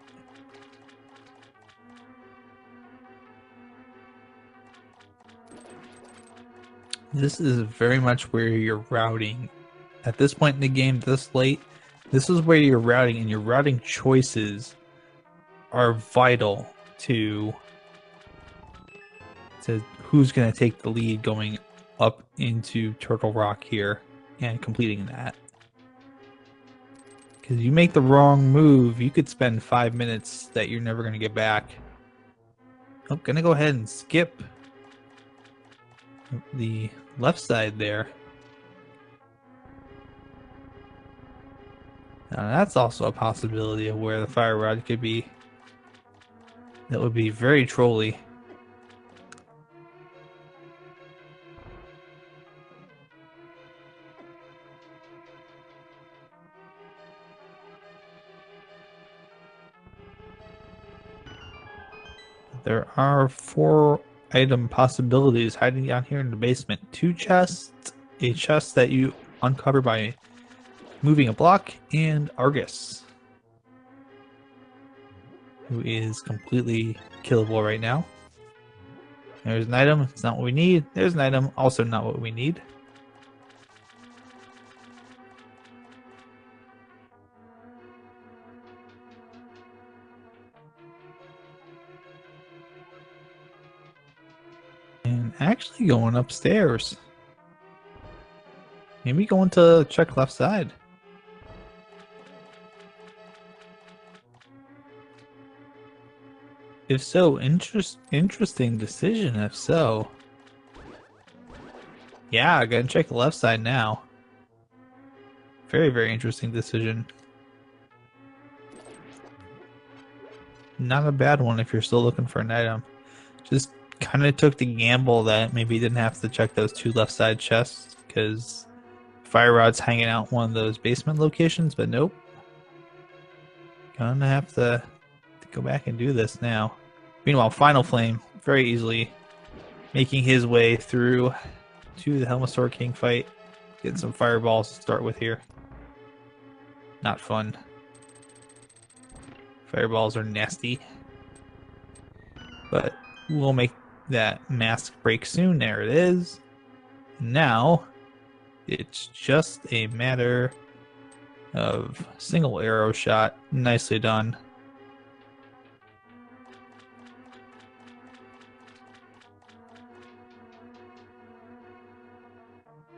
This is very much where you're routing. At this point in the game, this late, this is where you're routing, and your routing choices are vital to to who's going to take the lead going up into Turtle Rock here and completing that. Because you make the wrong move, you could spend 5 minutes that you're never going to get back. I'm going to go ahead and skip the left side there. Now that's also a possibility of where the fire rod could be. That would be very trolly. There are 4 item possibilities hiding down here in the basement. 2 chests, a chest that you uncover by moving a block, and Argus, who is completely killable right now. There's an item, it's not what we need. There's an item, also not what we need. And actually going upstairs. Maybe going to check left side. If so, interesting decision, if so. Yeah, I gotta check the left side now. Very, very interesting decision. Not a bad one if you're still looking for an item. Just kind of took the gamble that maybe you didn't have to check those 2 left side chests because fire rod's hanging out one of those basement locations, but nope. Gonna have to go back and do this now. Meanwhile, Final Flame very easily making his way through to the Helmasaur King fight. Getting some fireballs to start with here. Not fun. Fireballs are nasty. But we'll make that mask break soon. There it is. Now, it's just a matter of single arrow shot. Nicely done.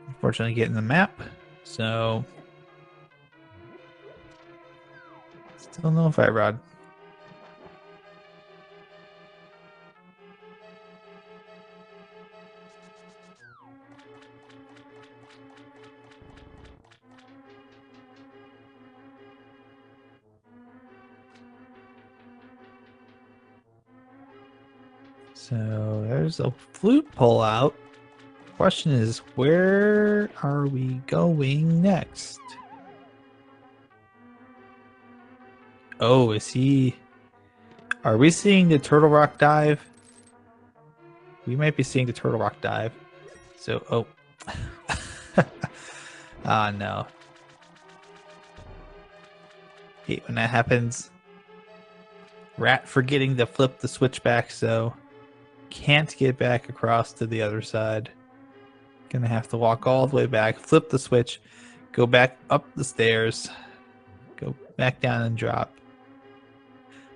Unfortunately, getting the map, so still no fire rod. So there's a flute pull out. Question is, where are we going next? Oh, is he... Are we seeing the Turtle Rock dive? We might be seeing the Turtle Rock dive. So, oh. Ah, no. Hate when that happens. Rat forgetting to flip the switch back, so can't get back across to the other side. Gonna have to walk all the way back, flip the switch, go back up the stairs, go back down and drop.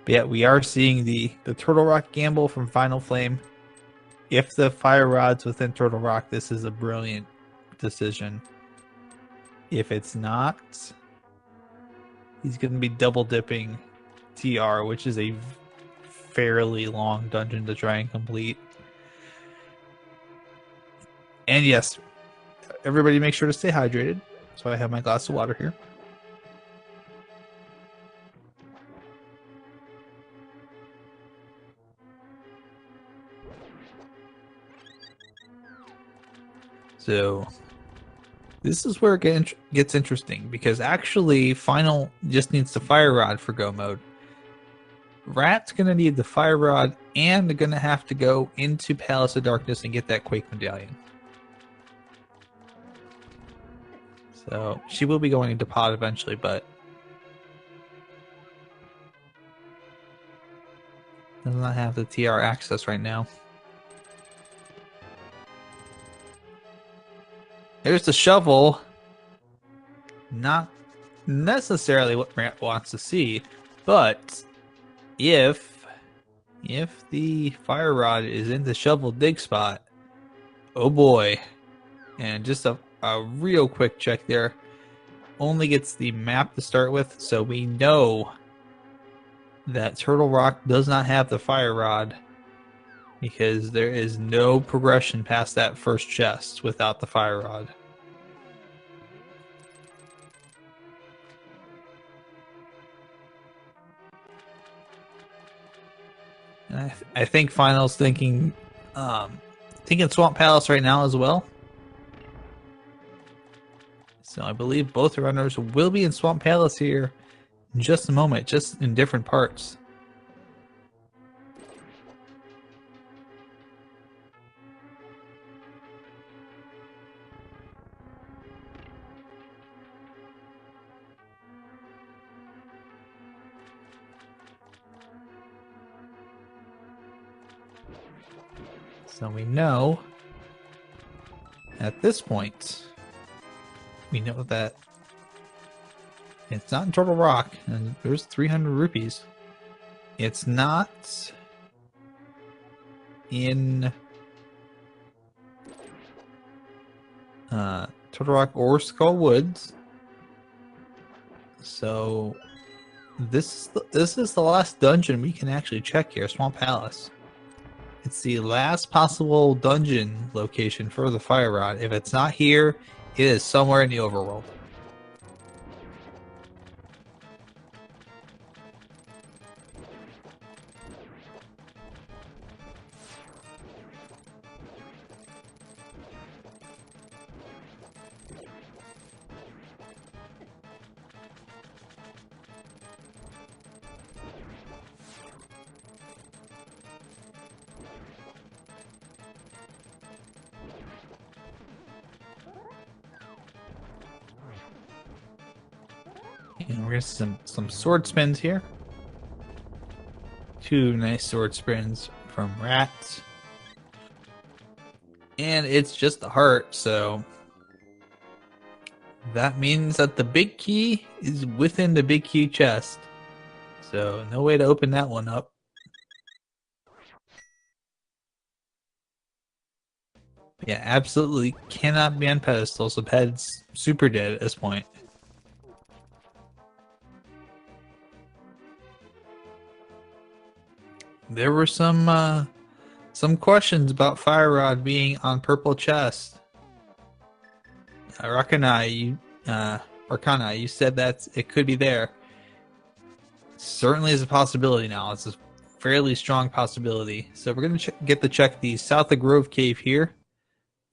But yeah, we are seeing the Turtle Rock gamble from Final Flame. If the fire rod's within Turtle Rock, this is a brilliant decision. If it's not, he's gonna be double dipping TR, which is a fairly long dungeon to try and complete. And yes, everybody make sure to stay hydrated. So I have my glass of water here. So this is where it gets interesting, because actually Final just needs the fire rod for go mode. Rat's going to need the fire rod, and they're going to have to go into Palace of Darkness and get that Quake Medallion. So she will be going into pod eventually, but does not have the TR access right now. There's the shovel. Not necessarily what Rat wants to see, but if If the fire rod is in the shovel dig spot, oh boy. And just a real quick check there. Only gets the map to start with, so we know that Turtle Rock does not have the fire rod because there is no progression past that first chest without the fire rod. And I think Final's thinking Swamp Palace right now as well. So I believe both runners will be in Swamp Palace here in just a moment, just in different parts. So we know at this point, we know that it's not in Turtle Rock, and there's 300 rupees. It's not in Turtle Rock or Skull Woods. So this is the last dungeon we can actually check here, Swamp Palace. It's the last possible dungeon location for the fire rod. If it's not here, it is somewhere in the overworld. And we're gonna see some sword spins here. 2 nice sword spins from Rat. And it's just the heart, so that means that the big key is within the big key chest. So no way to open that one up. Yeah, absolutely cannot be on pedestal, so Ped's super dead at this point. There were some questions about Fire Rod being on purple chest. Arcana, you said that it could be there. Certainly is a possibility now. It's a fairly strong possibility. So we're going to get to check the South of Grove Cave here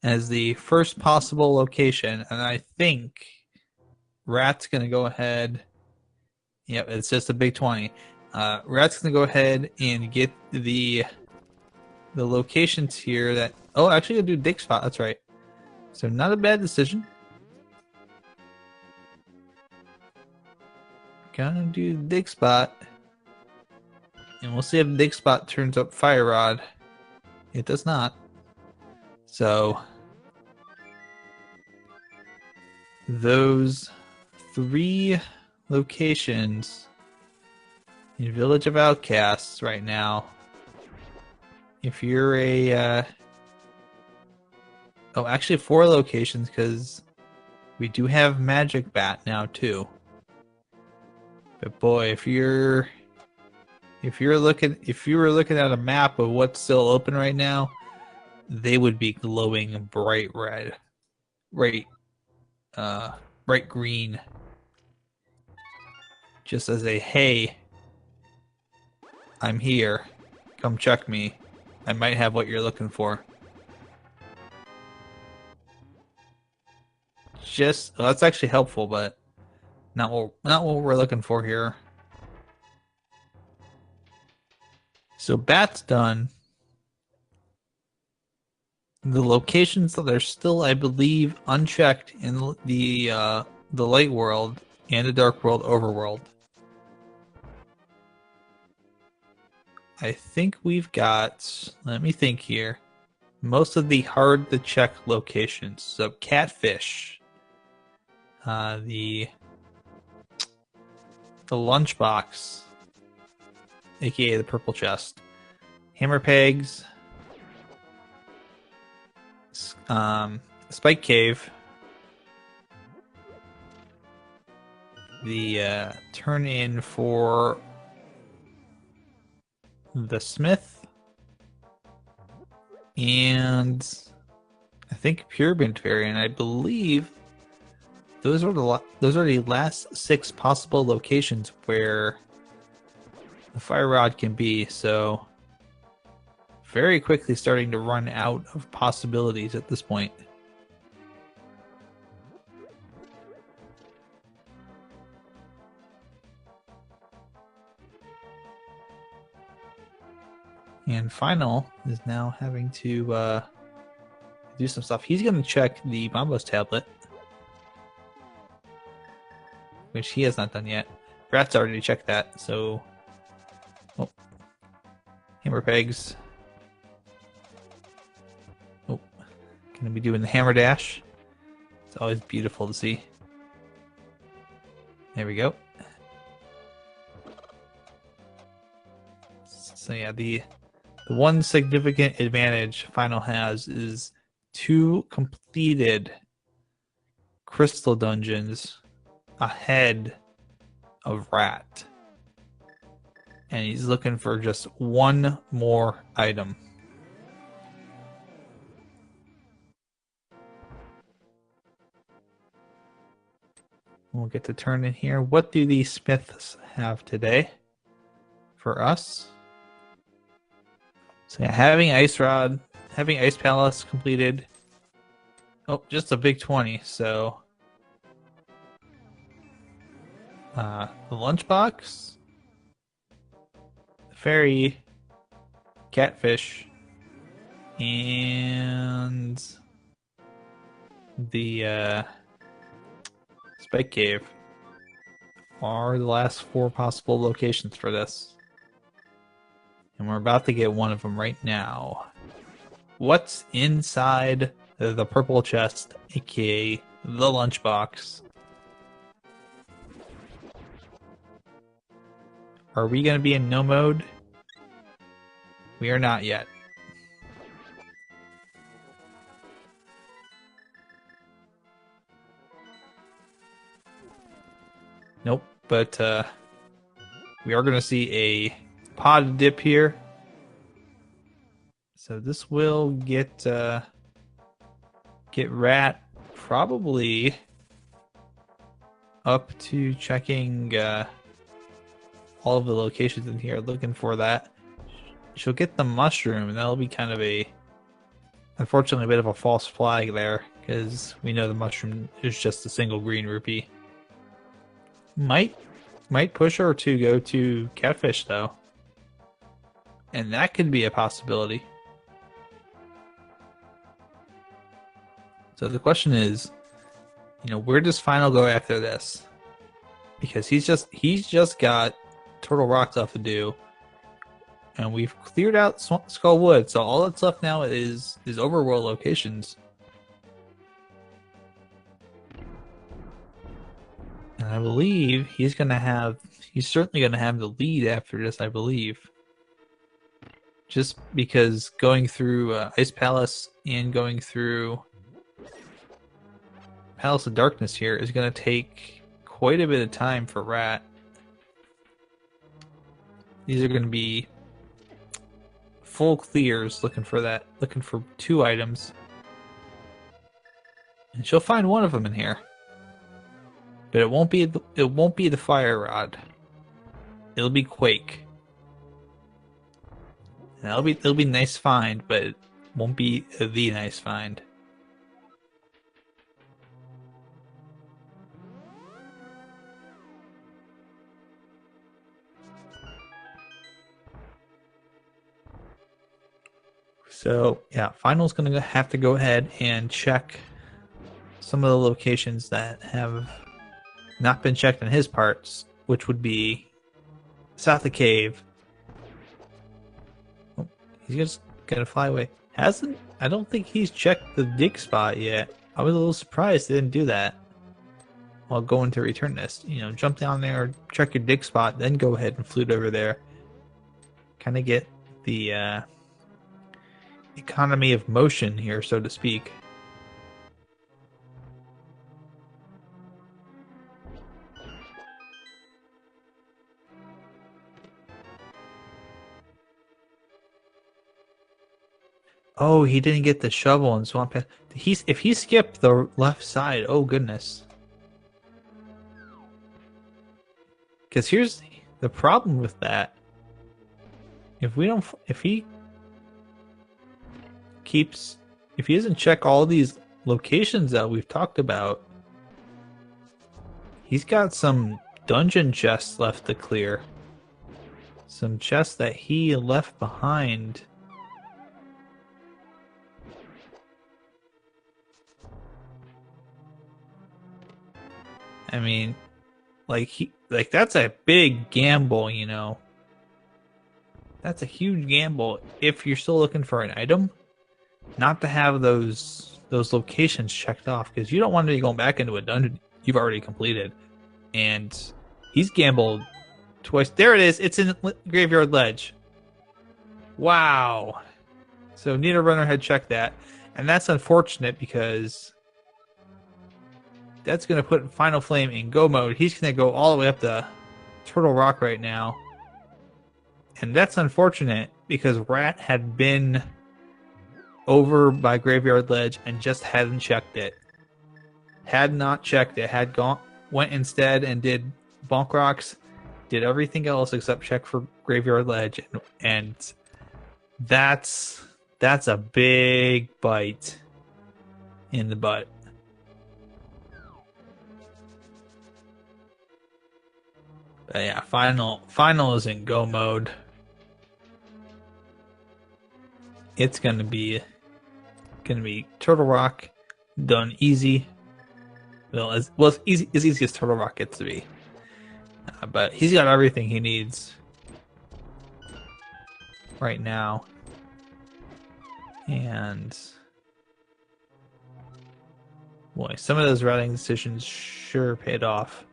as the first possible location. And I think Rat's going to go ahead. Yep, it's just a big 20. Rat's going to go ahead and get the locations here that... Oh, actually, I'll do dig spot. That's right. So not a bad decision. Gonna do the dig spot. And we'll see if dig spot turns up fire rod. It does not. So those 3 locations in Village of Outcasts right now. If you're a oh, actually 4 locations because we do have Magic Bat now too. But boy, if you were looking at a map of what's still open right now, they would be glowing bright red, bright green. Just as a hey, I'm here. Come check me. I might have what you're looking for. Well, that's actually helpful, but not what we're looking for here. So Bat's done. The locations that are still, I believe, unchecked in the light world and the dark world overworld. I think we've got, let me think here, most of the hard to check locations. So Catfish, the lunchbox, aka the purple chest, hammer pegs, spike cave, the turn in for the smith, and I think pyramid fairy, and I believe those are the last 6 possible locations where the fire rod can be. So very quickly starting to run out of possibilities at this point. And Final is now having to do some stuff. He's going to check the Mambo's tablet, which he has not done yet. Rat's already checked that, so... Oh. Hammer pegs. Oh. Going to be doing the hammer dash. It's always beautiful to see. There we go. So yeah, the one significant advantage Final has is 2 completed crystal dungeons ahead of Rat. And he's looking for just 1 more item. We'll get to turn in here. What do these smiths have today for us? So yeah, having Ice Rod, having Ice Palace completed. Oh, just a big 20, so... the lunchbox, the fairy, catfish, and the spike cave are the last 4 possible locations for this. And we're about to get one of them right now. What's inside the purple chest, aka the lunchbox? Are we going to be in no mode? We are not yet. Nope, but we are going to see a pod dip here. So this will get Rat probably up to checking all of the locations in here, looking for that. She'll get the mushroom, and that'll be kind of unfortunately, a bit of a false flag there, because we know the mushroom is just a single green rupee. Might push her to go to catfish, though. And that could be a possibility. So the question is, where does Final go after this? Because he's just got Turtle Rock stuff to do, and we've cleared out Skull Wood, so all that's left now is overworld locations. And I believe he's certainly gonna have the lead after this, I believe. Just because going through Ice Palace and going through Palace of Darkness here is gonna take quite a bit of time for Rat. These are going to be full clears, looking for 2 items. And she'll find one of them in here. But it won't be the fire rod. It'll be Quake. And it'll be nice find, but it won't be the nice find. So, yeah, Final's going to have to go ahead and check some of the locations that have not been checked on his parts, which would be south of cave. Oh, he's just going to fly away. I don't think he's checked the dig spot yet. I was a little surprised they didn't do that while going to return this. Jump down there, check your dig spot, then go ahead and flute over there. Kind of get the economy of motion here, so to speak. Oh, he didn't get the shovel and swamp. If he skipped the left side, oh goodness. Because here's the problem with that. If he doesn't check all these locations that we've talked about, he's got some dungeon chests left to clear. Some chests that he left behind. I mean, that's a big gamble, you know. That's a huge gamble if you're still looking for an item, not to have those locations checked off, because you don't want to be going back into a dungeon you've already completed. And he's gambled twice. There it is. It's in Graveyard Ledge. Wow. So Nita Runner had checked that, and that's unfortunate because that's going to put Final Flame in go mode. He's going to go all the way up to Turtle Rock right now. And that's unfortunate because Rat had been over by Graveyard Ledge and just hadn't checked it. Had not checked it. Went instead and did Bonk Rocks. Did everything else except check for Graveyard Ledge. And that's a big bite in the butt. But yeah, final is in go mode. It's gonna be Turtle Rock done easy. Well, as easy as Turtle Rock gets to be. But he's got everything he needs right now. And boy, some of those routing decisions sure paid off.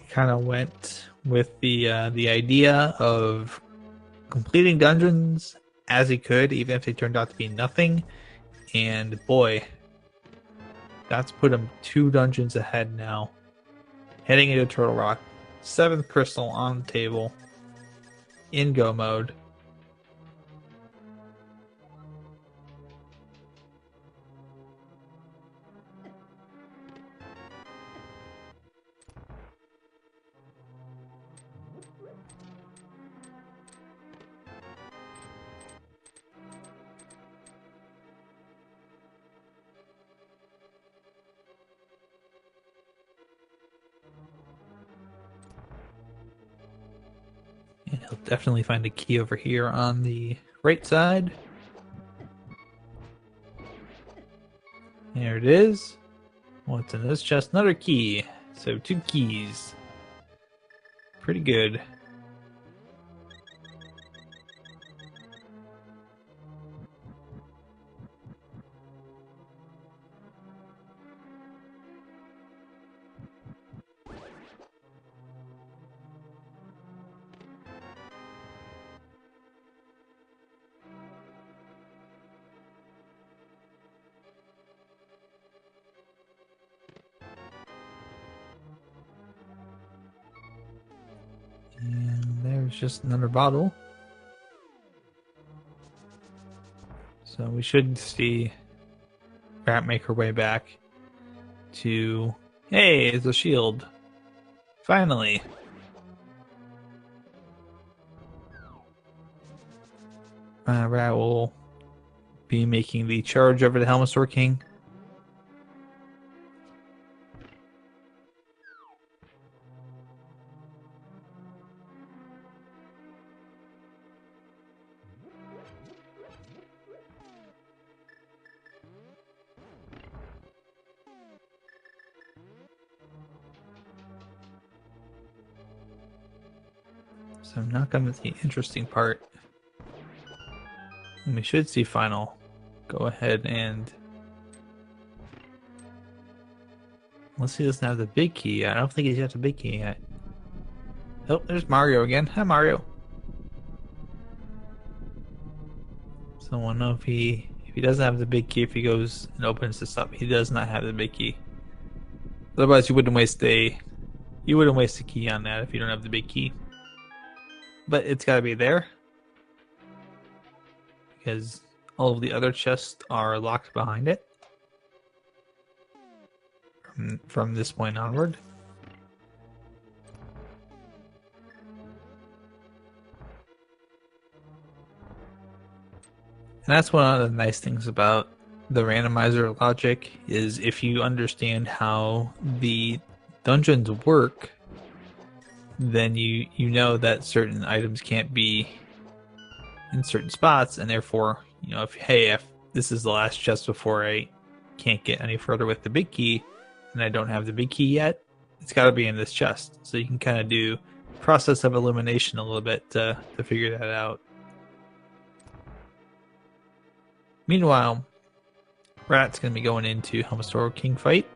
Kind of went with the idea of completing dungeons as he could, even if they turned out to be nothing. And boy, that's put him 2 dungeons ahead now. Heading into Turtle Rock, 7th crystal on the table in go mode. And he'll definitely find a key over here on the right side. There it is. What's in this chest? Another key. So 2 keys. Pretty good. And there's just another bottle. So we should see Rat make her way back to... Hey, it's a shield. Finally. Rat will be making the charge over the Helmstor King. So now comes the interesting part. And we should see Final go ahead and Unless he doesn't have the big key. I don't think he's got the big key yet. Oh, there's Mario again. Hi, Mario. So I want to know if he doesn't have the big key, if he goes and opens this up, he does not have the big key. Otherwise, you wouldn't waste a key on that if you don't have the big key. But it's got to be there because all of the other chests are locked behind it from this point onward. And that's one of the nice things about the randomizer logic is if you understand how the dungeons work, then you know that certain items can't be in certain spots, and therefore, you know, if this is the last chest before I can't get any further with the big key, and I don't have the big key yet, it's got to be in this chest. So you can kind of do process of elimination a little bit to figure that out. Meanwhile, Rat's going to be going into Helmstor King fight.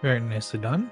Very nicely done.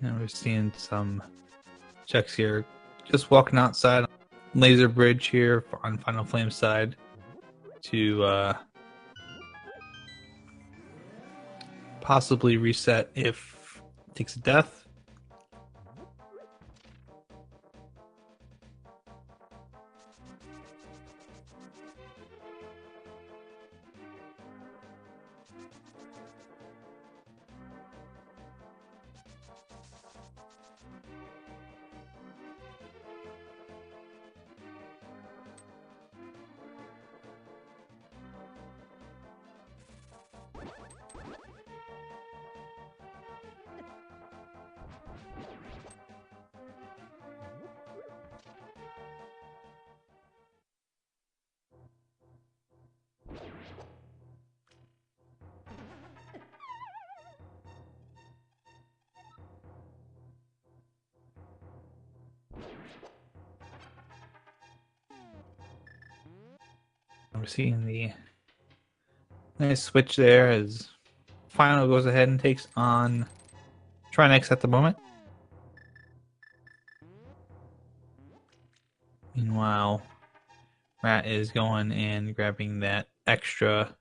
And we're seeing some checks here. Just walking outside on laser bridge here on Final Flame side to possibly reset if it takes a death. We're seeing the nice switch there as Final goes ahead and takes on Trinex at the moment. Meanwhile, Rat is going and grabbing that extra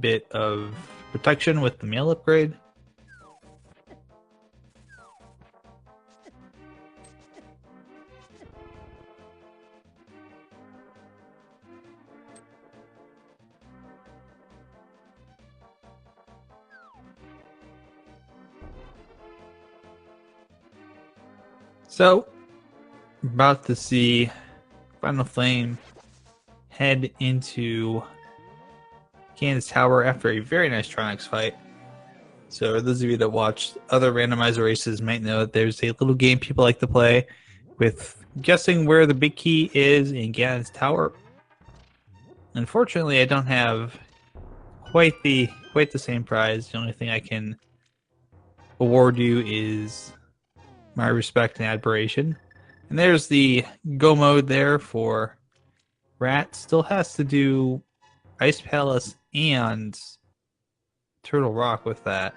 bit of protection with the mail upgrade. So, we're about to see Final Flame head into Kansas Tower after a very nice Trinex fight. So those of you that watched other randomizer races might know that there's a little game people like to play with guessing where the big key is in Ganon's Tower. Unfortunately, I don't have quite the quite the same prize. The only thing I can award you is my respect and admiration. And there's the go mode there for Rat. Still has to do Ice Palace and Turtle Rock with that.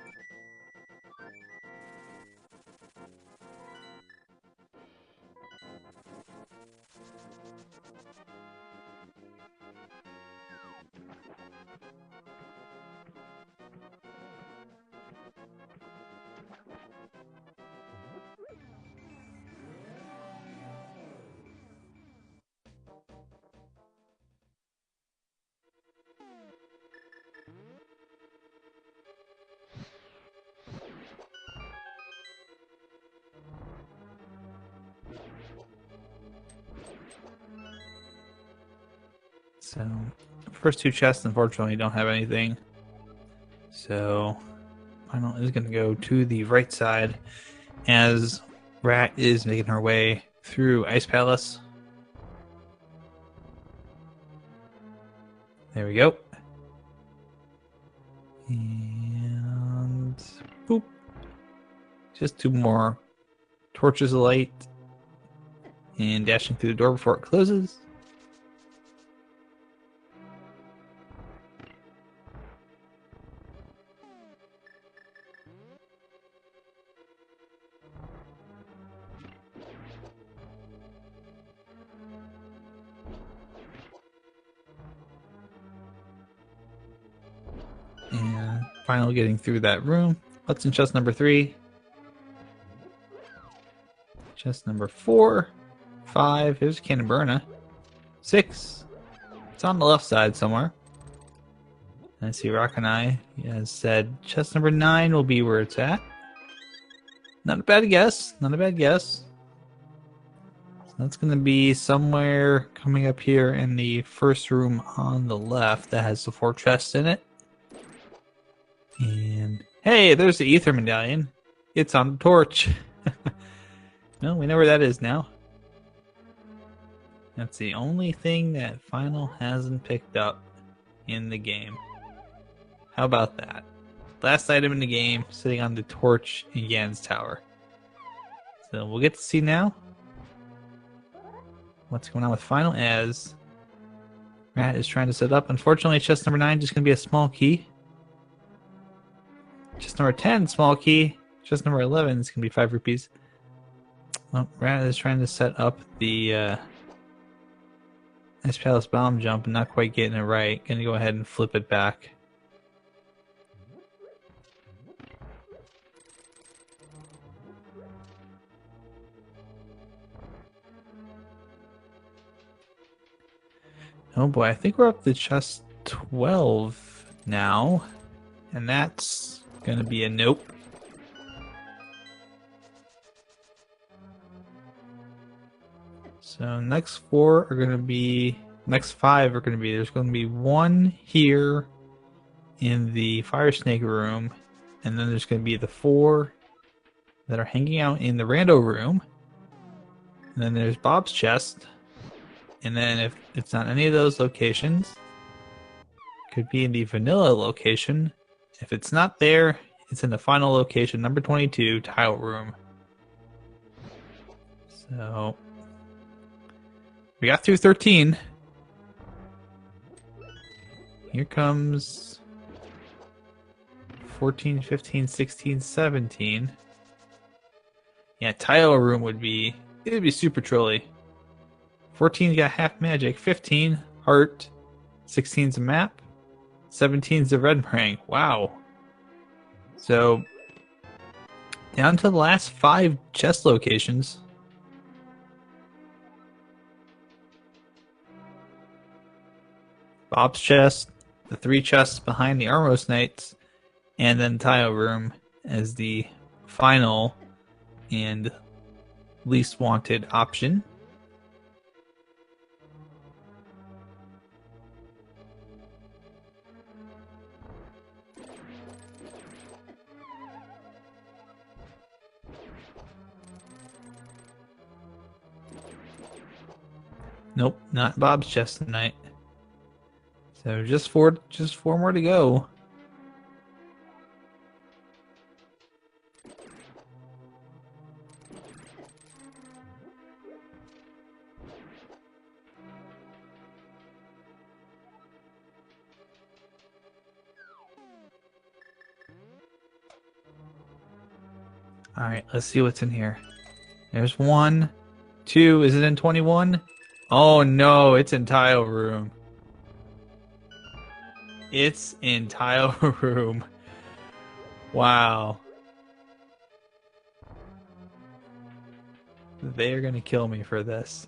So, first two chests unfortunately don't have anything. So, final is going to go to the right side as Rat is making her way through Ice Palace. There we go. And boop. Just two more torches of light. And dashing through the door before it closes. And finally getting through that room. What's in chest number 3? Chest number 4. 5. Here's a can of Burna. 6. It's on the left side somewhere. And I see Rockanai has said chest number 9 will be where it's at. Not a bad guess. Not a bad guess. So that's going to be somewhere coming up here in the first room on the left that has the 4 chests in it. And hey, there's the Ether Medallion. It's on the torch. No, we know where that is now. That's the only thing that Final hasn't picked up in the game. How about that? Last item in the game, sitting on the torch in Yan's tower. So we'll get to see now what's going on with Final as Rat is trying to set up. Unfortunately, chest number 9 is just going to be a small key. Chest number 10, small key. Chest number 11 is going to be 5 rupees. Well, Rat is trying to set up the Ice Palace bomb jump and not quite getting it right. Gonna go ahead and flip it back. Oh boy, I think we're up to chest 12 now. And that's gonna be a nope. So next 4 are going to be, next 5 are going to be, there's going to be 1 here in the Fire Snake room, and then there's going to be the 4 that are hanging out in the Rando room, and then there's Bob's chest, and then if it's not any of those locations, it could be in the Vanilla location. If it's not there, it's in the final location, number 22, Tile room. So we got through 13. Here comes 14, 15, 16, 17. Yeah, tile room would be, it would be super trolly. 14's got half magic, 15 heart, 16's a map, 17's a red meringue. Wow. So down to the last 5 chest locations. Bob's chest, the 3 chests behind the Armos Knights, and then Tile Room as the final and least wanted option. Nope, not Bob's chest tonight. So just four more to go. Alright, let's see what's in here. There's 1, 2. Is it in 21? Oh no, it's in tile room. It's in tile room. Wow. They are gonna kill me for this.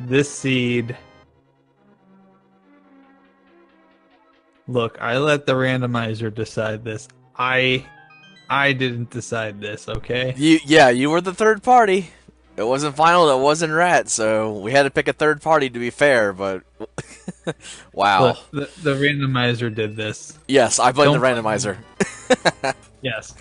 This seed. Look, I let the randomizer decide this. I didn't decide this, okay? You were the third party. It wasn't final, it wasn't Rat, so we had to pick a third party to be fair, but wow. Look, the randomizer did this. Yes, I blame the Don't blame randomizer. Yes.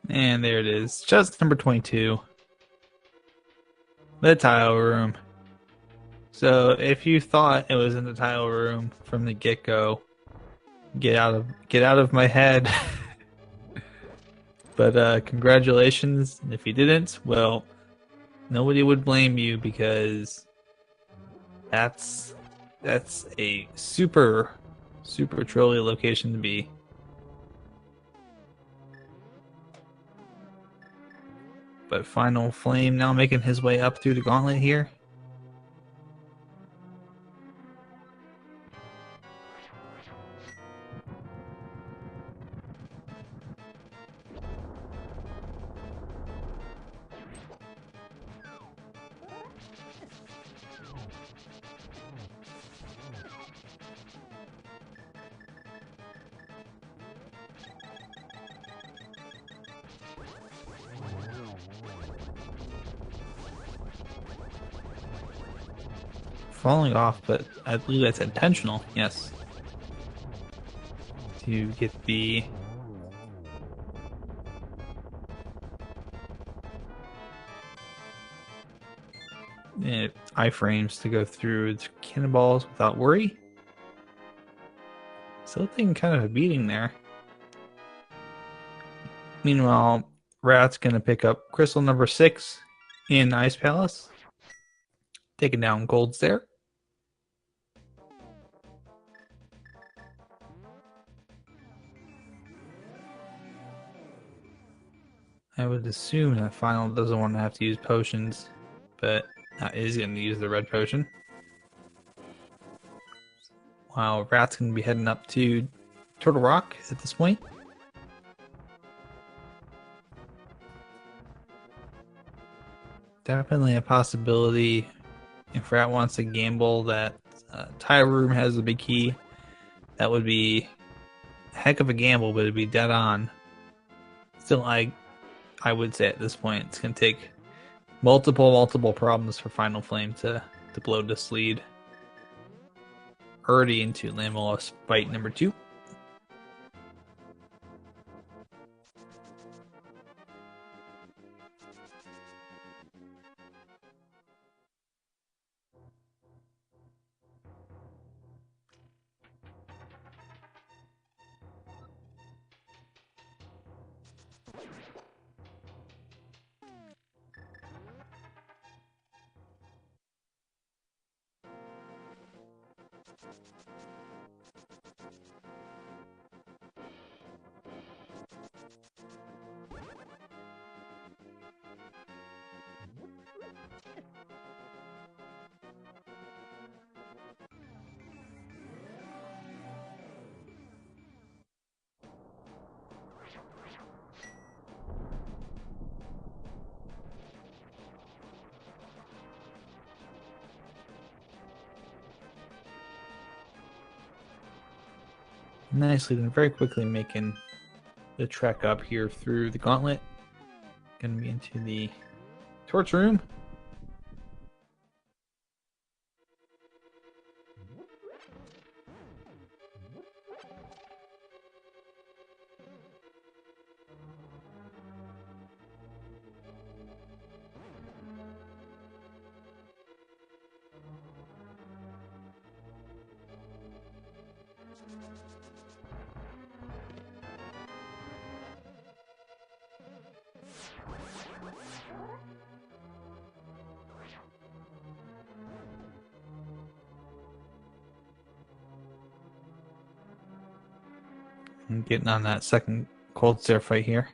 And there it is. Just number 22. The tile room. So if you thought it was in the tile room from the get-go, get out of my head. But congratulations. If you didn't, well, nobody would blame you because that's a super trolly location to be. But Final Flame now making his way up through the gauntlet here. Falling off, but I believe that's intentional, yes. To get the iframes to go through the cannonballs without worry. Still taking kind of a beating there. Meanwhile, Rat's gonna pick up crystal number 6 in Ice Palace. Taking down golds there. I would assume that Final doesn't want to have to use potions, but is going to use the red potion. While Rat's going to be heading up to Turtle Rock at this point. Definitely a possibility if Rat wants to gamble that Tile Room has the big key. That would be a heck of a gamble, but it'd be dead on. Still, I would say at this point it's going to take multiple problems for Final Flame to blow this lead. Already into Lamellus fight number 2. Nicely done, very quickly making the trek up here through the gauntlet. Gonna be into the torch room. I'm getting on that second cold stare fight here.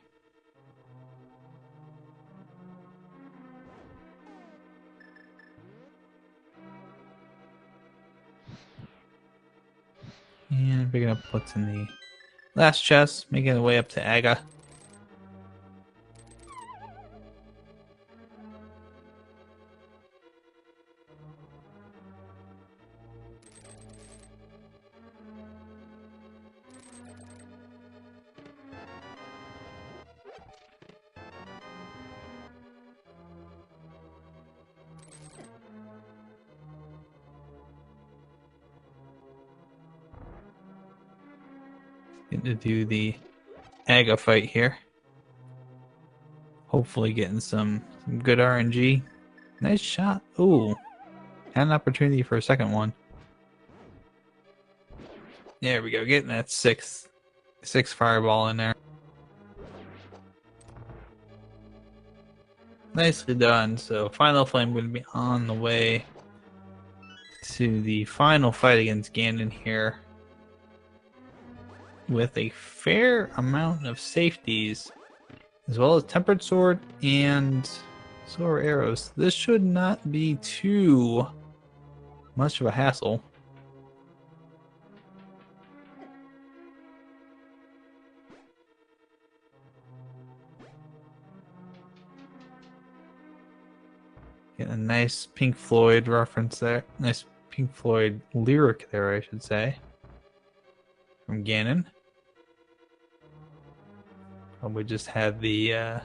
And picking up what's in the last chest, making the way up to Aga. Getting to do the Aga fight here. Hopefully getting some good RNG. Nice shot. Ooh. Had an opportunity for a second one. There we go. Getting that sixth fireball in there. Nicely done. So Final Flame going to be on the way to the final fight against Ganon here. With a fair amount of safeties, as well as tempered sword and silver arrows. This should not be too much of a hassle. Getting a nice Pink Floyd reference there. Nice Pink Floyd lyric there, I should say. From Ganon. Probably just had the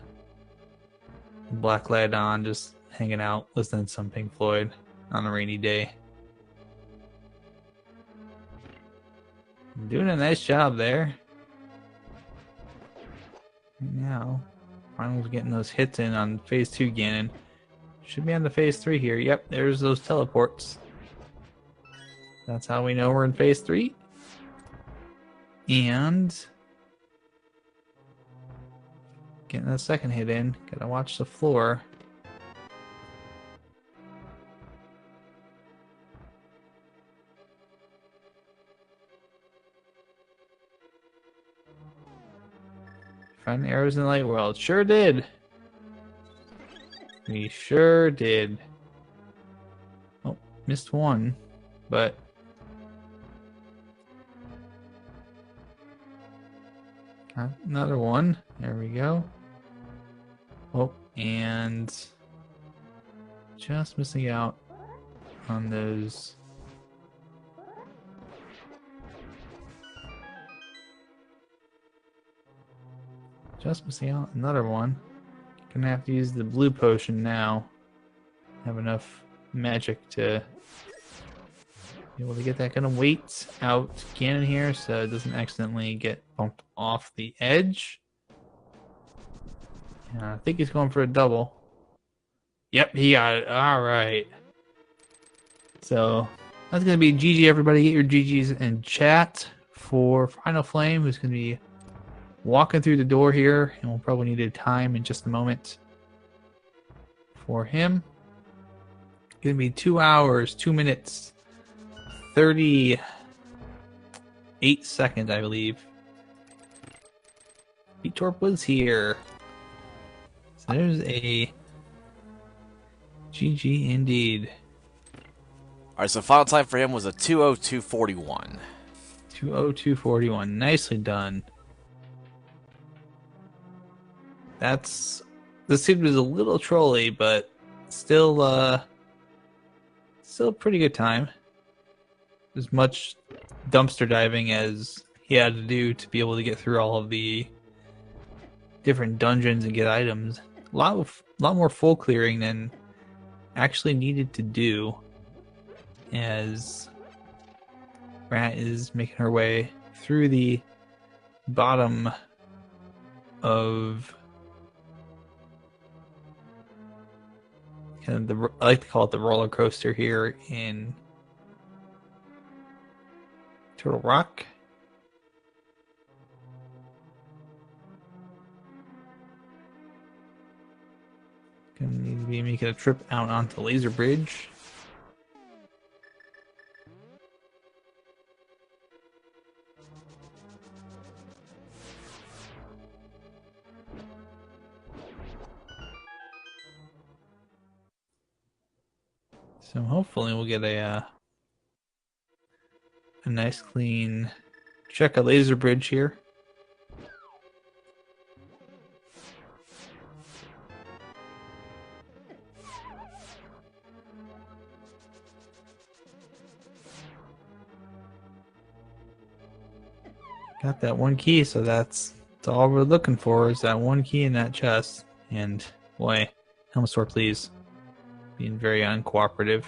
black light on, just hanging out, listening to some Pink Floyd on a rainy day. Doing a nice job there. Now, finally getting those hits in on Phase 2 Ganon. Should be on the Phase 3 here. Yep, there's those teleports. That's how we know we're in Phase 3. And getting that second hit in. Gotta watch the floor. Find the arrows in the light world. Sure did. We sure did. Oh, missed one, but got another one. There we go. Oh, and just missing out on those. Just missing out another one. Gonna have to use the blue potion now. Have enough magic to be able to get that. Gonna wait out Ganon here so it doesn't accidentally get bumped off the edge. I think he's going for a double. Yep, he got it. Alright. So that's gonna be GG, everybody. Get your GGs in chat for Final Flame, who's gonna be walking through the door here, and we'll probably need a time in just a moment for him. Gonna be 2 hours, 2 minutes, 38 seconds, I believe. Torp was here. So there's a GG indeed. Alright, so final time for him was a 2:02:41. 2:02:41. Nicely done. This seemed was a little trolly, but still a pretty good time. As much dumpster diving as he had to do to be able to get through all of the different dungeons and get items. A lot more full clearing than actually needed to do, as Rat is making her way through the bottom of kind of I like to call it the roller coaster here in Turtle Rock. Gonna need to be making a trip out onto Laser Bridge. So hopefully we'll get a nice clean check a laser bridge here. Got that one key, so that's all we're looking for is that one key in that chest. And boy, Helmsor, please. Being very uncooperative.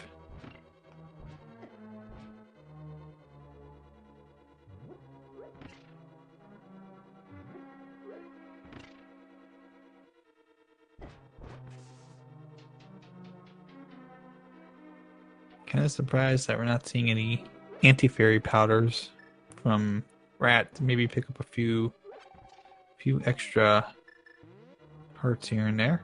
Kind of surprised that we're not seeing any anti-fairy powders from Rat to maybe pick up a few extra hearts here and there.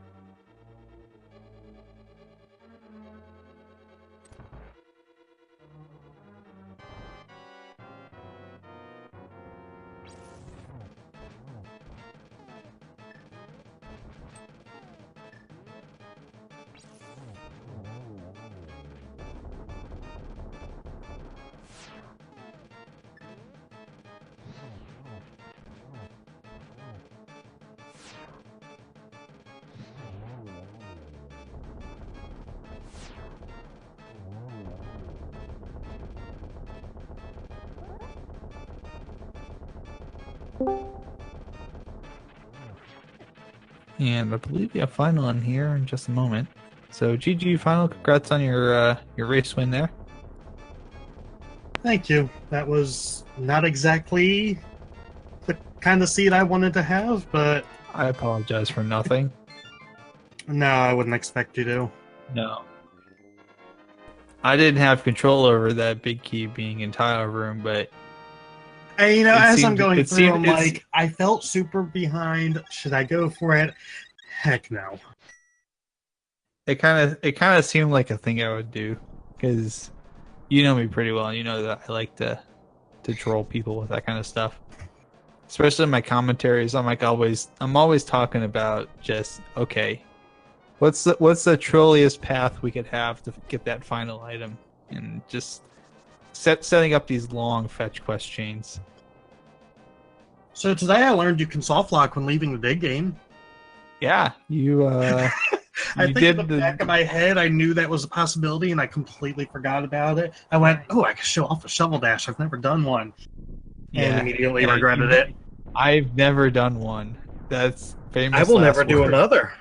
And I believe we have final in here in just a moment. So GG final, congrats on your race win there. Thank you. That was not exactly the kind of seed I wanted to have, but I apologize for nothing. no, I wouldn't expect you to. No. I didn't have control over that big key being in tile room, but And, you know, as I'm seemed- going it through, seemed- I'm it's- like, I felt super behind. Should I go for it? Heck no. it kind of seemed like a thing I would do, because you know me pretty well. You know that I like to troll people with that kind of stuff. Especially in my commentaries, I'm always talking about just okay, what's the trolliest path we could have to get that final item, and just setting up these long fetch quest chains. So today I learned you can soft lock when leaving the big game. Yeah, you I you think in the back of my head I knew that was a possibility and I completely forgot about it. I went, oh, I can show off a shovel dash. I've never done one. And immediately yeah, regretted it. I've never done one. That's famous. I will last never do word. another.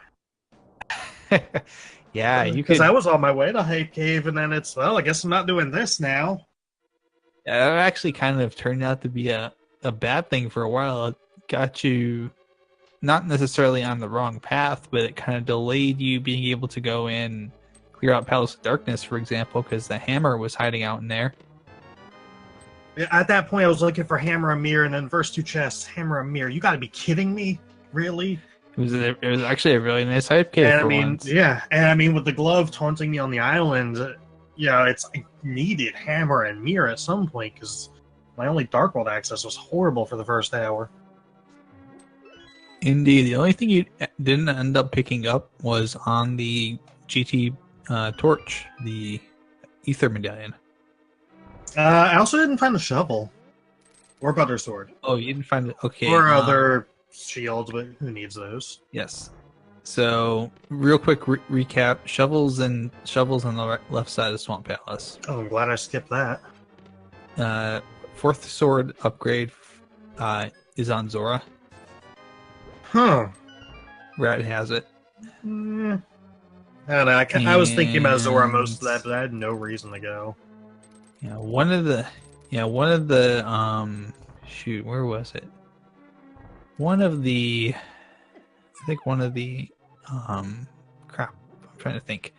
Yeah, you Because could. I was on my way to Hype Cave and then it's, well, I guess I'm not doing this now. That actually kind of turned out to be a bad thing for a while. It got you not necessarily on the wrong path, but it kind of delayed you being able to go in and clear out Palace of Darkness, for example, because the hammer was hiding out in there. At that point, I was looking for Hammer and Mirror, and then first two chests, Hammer and Mirror. You got to be kidding me, really? It was actually a really nice hype cave And for I mean, once. yeah, and I mean, with the glove taunting me on the island, it's I needed Hammer and Mirror at some point because my only Dark World access was horrible for the first hour. Indeed, the only thing you didn't end up picking up was on the GT torch, the Ether Medallion. I also didn't find the shovel or Butter Sword Oh, you didn't find it? Okay. or other shields, but who needs those? Yes. So, real quick recap: shovels on the left side of Swamp Palace. Oh, I'm glad I skipped that. Fourth sword upgrade is on Zora. Huh. Rat has it. I don't know. I was thinking about Zora most of that, but I had no reason to go. Yeah, one of the shoot, where was it? Crap, I'm trying to think.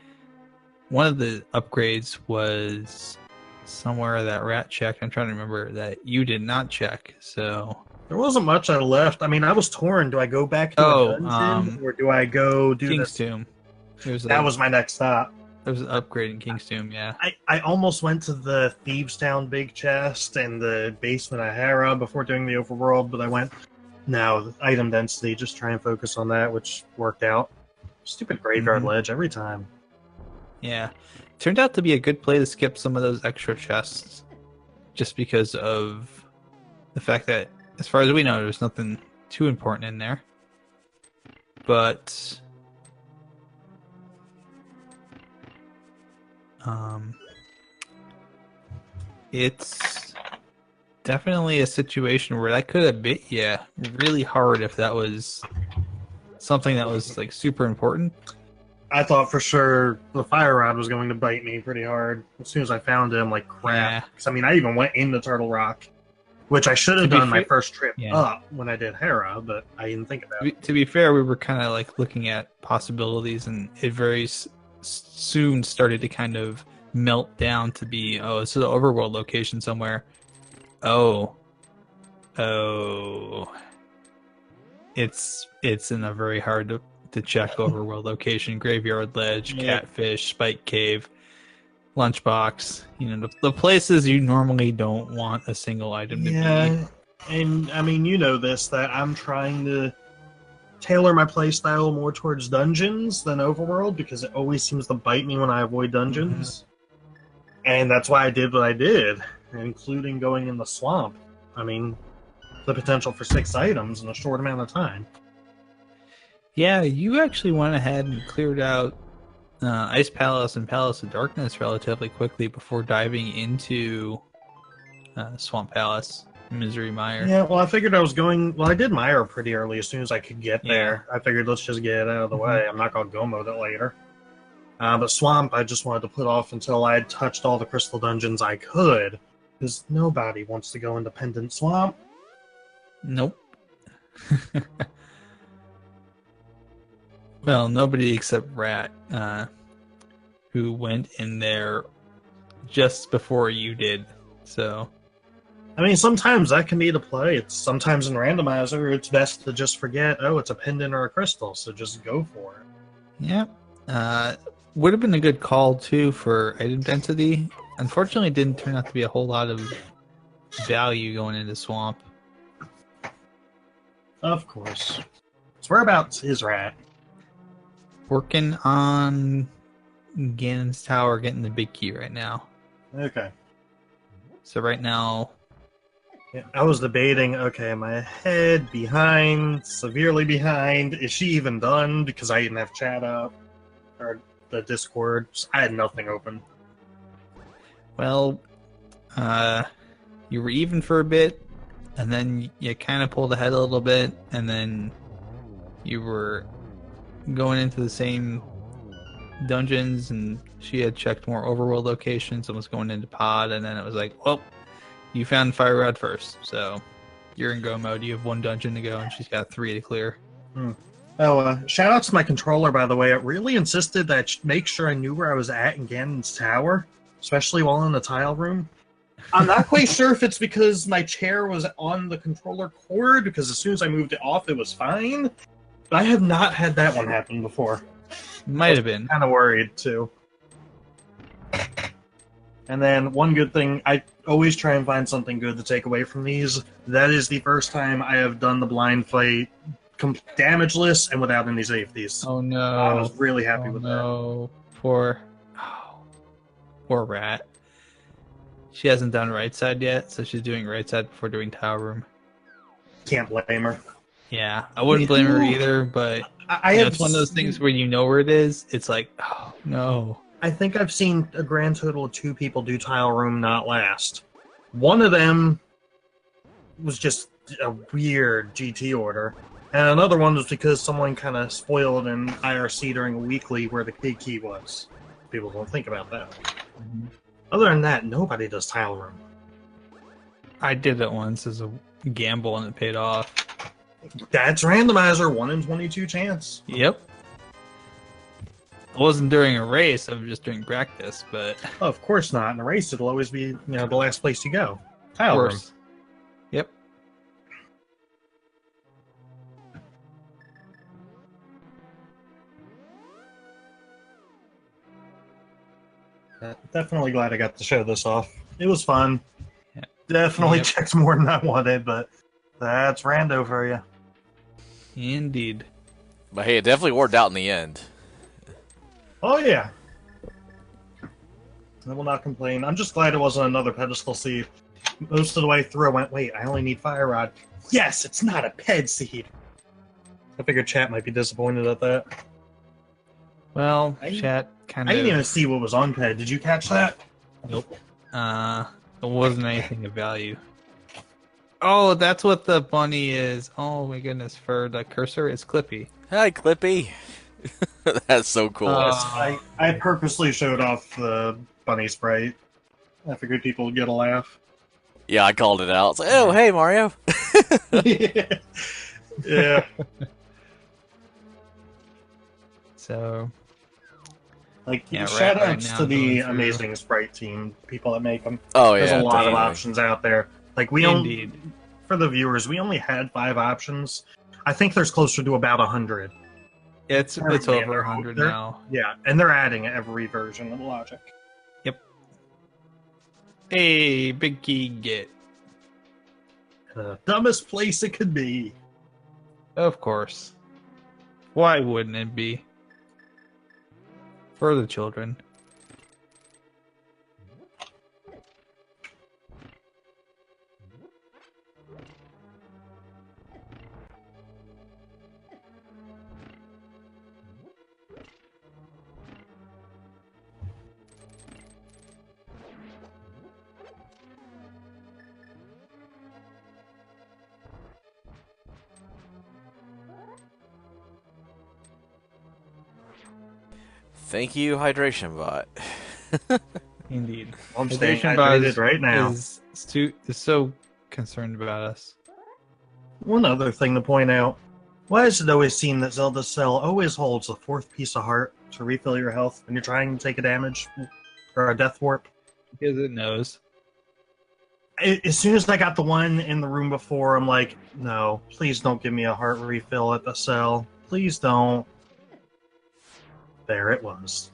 One of the upgrades was somewhere that Rat checked. I'm trying to remember that you did not check. So There wasn't much I left. I mean, I was torn. Do I go back to a dungeon, or do I go do King's this? Tomb. That was my next stop. There was an upgrade in King's Tomb. Yeah. I almost went to the Thieves Town big chest and the basement of Hera before doing the overworld, but I went, no, item density, just try and focus on that, which worked out. Stupid graveyard ledge every time. Yeah. Turned out to be a good play to skip some of those extra chests. Just because of the fact that, as far as we know, there's nothing too important in there. But... it's definitely a situation where that could have bit you really hard if that was something that was like super important. I thought for sure the fire rod was going to bite me pretty hard as soon as I found it. I'm like, crap. Yeah. 'Cause, I mean, I even went into Turtle Rock, which I should have To be done my fair- first trip Yeah. up when I did Hera, but I didn't think about it. To be fair, we were kind of like looking at possibilities, and it very soon started to kind of melt down to be, oh, this is an overworld location somewhere. Oh, it's in a very hard to check overworld location: graveyard ledge, Yeah. catfish, spike cave, lunchbox. You know, the places you normally don't want a single item to be. Yeah, and I mean, you know this, that I'm trying to tailor my playstyle more towards dungeons than overworld because it always seems to bite me when I avoid dungeons. And that's why I did what I did, including going in the swamp. I mean, the potential for 6 items in a short amount of time. Yeah, you actually went ahead and cleared out Ice Palace and Palace of Darkness relatively quickly before diving into Swamp Palace, Misery Mire. Yeah, well, I figured I was going... Well, I did Mire pretty early as soon as I could get there. I figured let's just get it out of the way. I'm not going to go mode it later. But Swamp, I just wanted to put off until I had touched all the crystal dungeons I could, because nobody wants to go into Pendant Swamp. Nope. Well, nobody except Rat, who went in there just before you did. So, I mean, sometimes that can be the play. It's sometimes in Randomizer, it's best to just forget, oh, it's a pendant or a crystal, so just go for it. yeah. Would have been a good call, too, for item density. Unfortunately, it didn't turn out to be a whole lot of value going into Swamp. Of course. So whereabouts is Rat? Working on Ganon's Tower, getting the big key right now. Okay. So right now, Yeah, I was debating, okay, am I ahead, behind, severely behind? Is she even done? Because I didn't have chat up. Or the Discord. I had nothing open. well, you were even for a bit, and then you kind of pulled ahead a little bit, and then you were going into the same dungeons, and she had checked more overworld locations and was going into pod, and then it was like, well, you found Fire Rod first, so you're in go mode. You have 1 dungeon to go, and she's got 3 to clear. Oh, shout out to my controller, by the way. It really insisted that I make sure I knew where I was at in Ganon's Tower, especially while in the tile room. I'm not quite sure if it's because my chair was on the controller cord, because as soon as I moved it off, it was fine. But I have not had that one happen before. Might have been. Kind of worried, too. And then one good thing, I always try and find something good to take away from these. That is the first time I have done the blind fight damageless and without any safeties. Oh no! I was really happy with that. No, poor Rat. She hasn't done right side yet, so she's doing right side before doing tower room. Can't blame her. Yeah, I wouldn't blame her either, but I you know, have it's one of those things where you know where it is. It's like, oh no. I think I've seen a grand total of 2 people do tile room not last. One of them was just a weird GT order, and another one was because someone kind of spoiled in IRC during a weekly where the big key was. People don't think about that. Other than that, nobody does tile room. I did it once as a gamble and it paid off. That's randomizer, 1 in 22 chance. Yep. It wasn't during a race, I was just during practice, but Oh, of course not. In a race, it'll always be the last place you go. of Tile room. course. Yep. Definitely glad I got to show this off. It was fun. Yeah. Definitely Yep. checked more than I wanted, but that's rando for you. Indeed. But hey, it definitely worked out in the end. Oh, yeah. I will not complain. I'm just glad it wasn't another pedestal seed. Most of the way through, I went, wait, I only need Fire Rod. Yes, it's not a ped seed. I figured chat might be disappointed at that. Well, chat kind I of. didn't even see what was on ped. Did you catch that? Nope. It wasn't anything of value. Oh, that's what the bunny is. Oh my goodness, for the cursor, it's Clippy. Hi, Clippy. That's so cool. I purposely showed off the bunny sprite. I figured people would get a laugh. Yeah, I called it out. It's like, oh, hey, Mario. Yeah. So, Like, yeah, shout right outs now to the going through- amazing sprite team, people that make them. Oh, There's yeah. a lot of definitely. options out there. Like, we Indeed. only, for the viewers, we only had 5 options. I think there's closer to about 100. It's Currently, over 100 they're- now. Yeah, and they're adding every version of Logic. Hey, big key get. The dumbest place it could be. Of course. Why wouldn't it be? For the children. Thank you, Hydration Bot. Indeed. I'm staying Hydration Bot hydrated right now. is so concerned about us. One other thing to point out. Why does it always seem that Zelda's cell always holds a 4th piece of heart to refill your health when you're trying to take a damage or a death warp? Because it knows. As soon as I got the one in the room before, I'm like, no, please don't give me a heart refill at the cell. Please don't. There it was.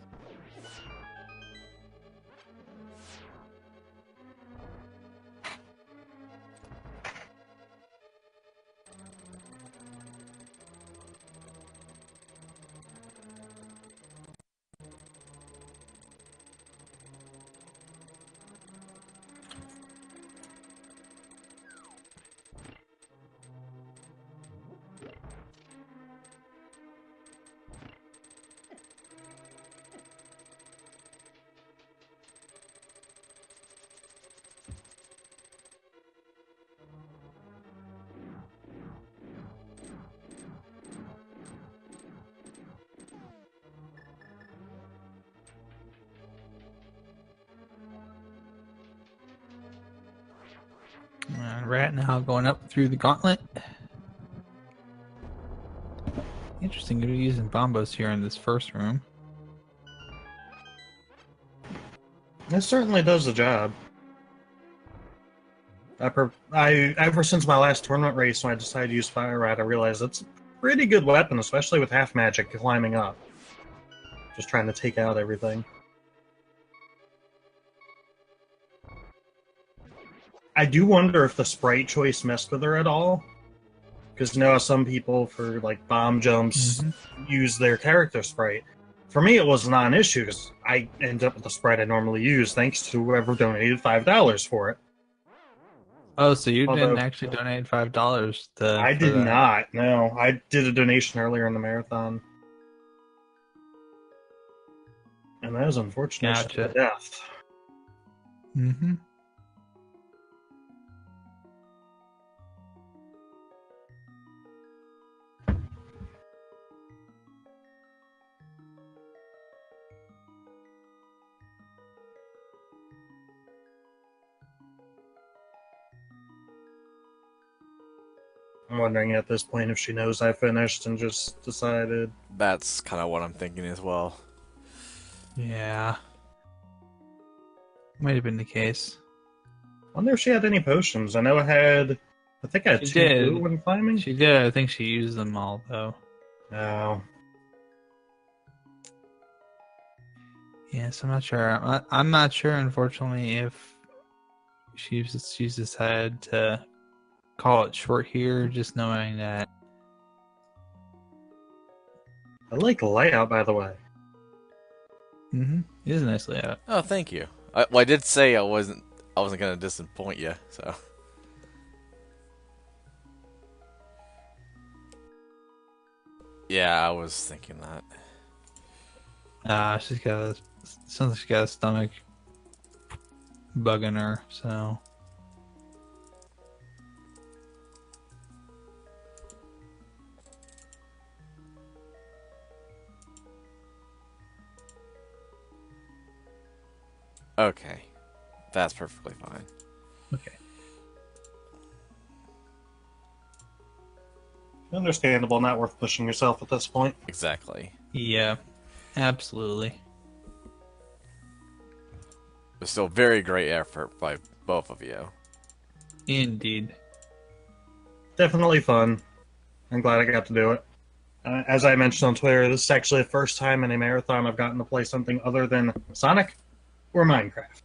Rat now going up through the gauntlet. Interesting, they're using bombos here in this first room. It certainly does the job. Ever since my last tournament race, when I decided to use Fire Rat, I realized it's a pretty good weapon, especially with half magic climbing up. Just trying to take out everything. I do wonder if the sprite choice messed with her at all. Because you know how some people, for like bomb jumps, use their character sprite. For me, it was not an issue, because I end up with the sprite I normally use, thanks to whoever donated $5 for it. Oh, so you Although- didn't actually donate $5 to... I did not, no. I did a donation earlier in the marathon. And that was unfortunate Gotcha. to death. Mm-hmm. I'm wondering at this point if she knows I finished and just decided. That's kind of what I'm thinking as well. Yeah. Might have been the case. Wonder if she had any potions. I know I think I had She 2 did. blue when climbing. She did. I think she used them all, though. No. Yes, I'm not sure. I'm not sure, unfortunately, if she's decided to call it short here, just knowing that. I like the layout, by the way. Mm-hmm. It is a nice layout. Oh, thank you. I did say I wasn't gonna disappoint you. So. Yeah, I was thinking that. Sounds like she's got a stomach bugging her. So. Okay, that's perfectly fine. Okay. Understandable, not worth pushing yourself at this point. Exactly. Yeah, absolutely. But still, very great effort by both of you. Indeed. Definitely fun. I'm glad I got to do it. As I mentioned on Twitter, this is actually the first time in a marathon I've gotten to play something other than Sonic or Minecraft.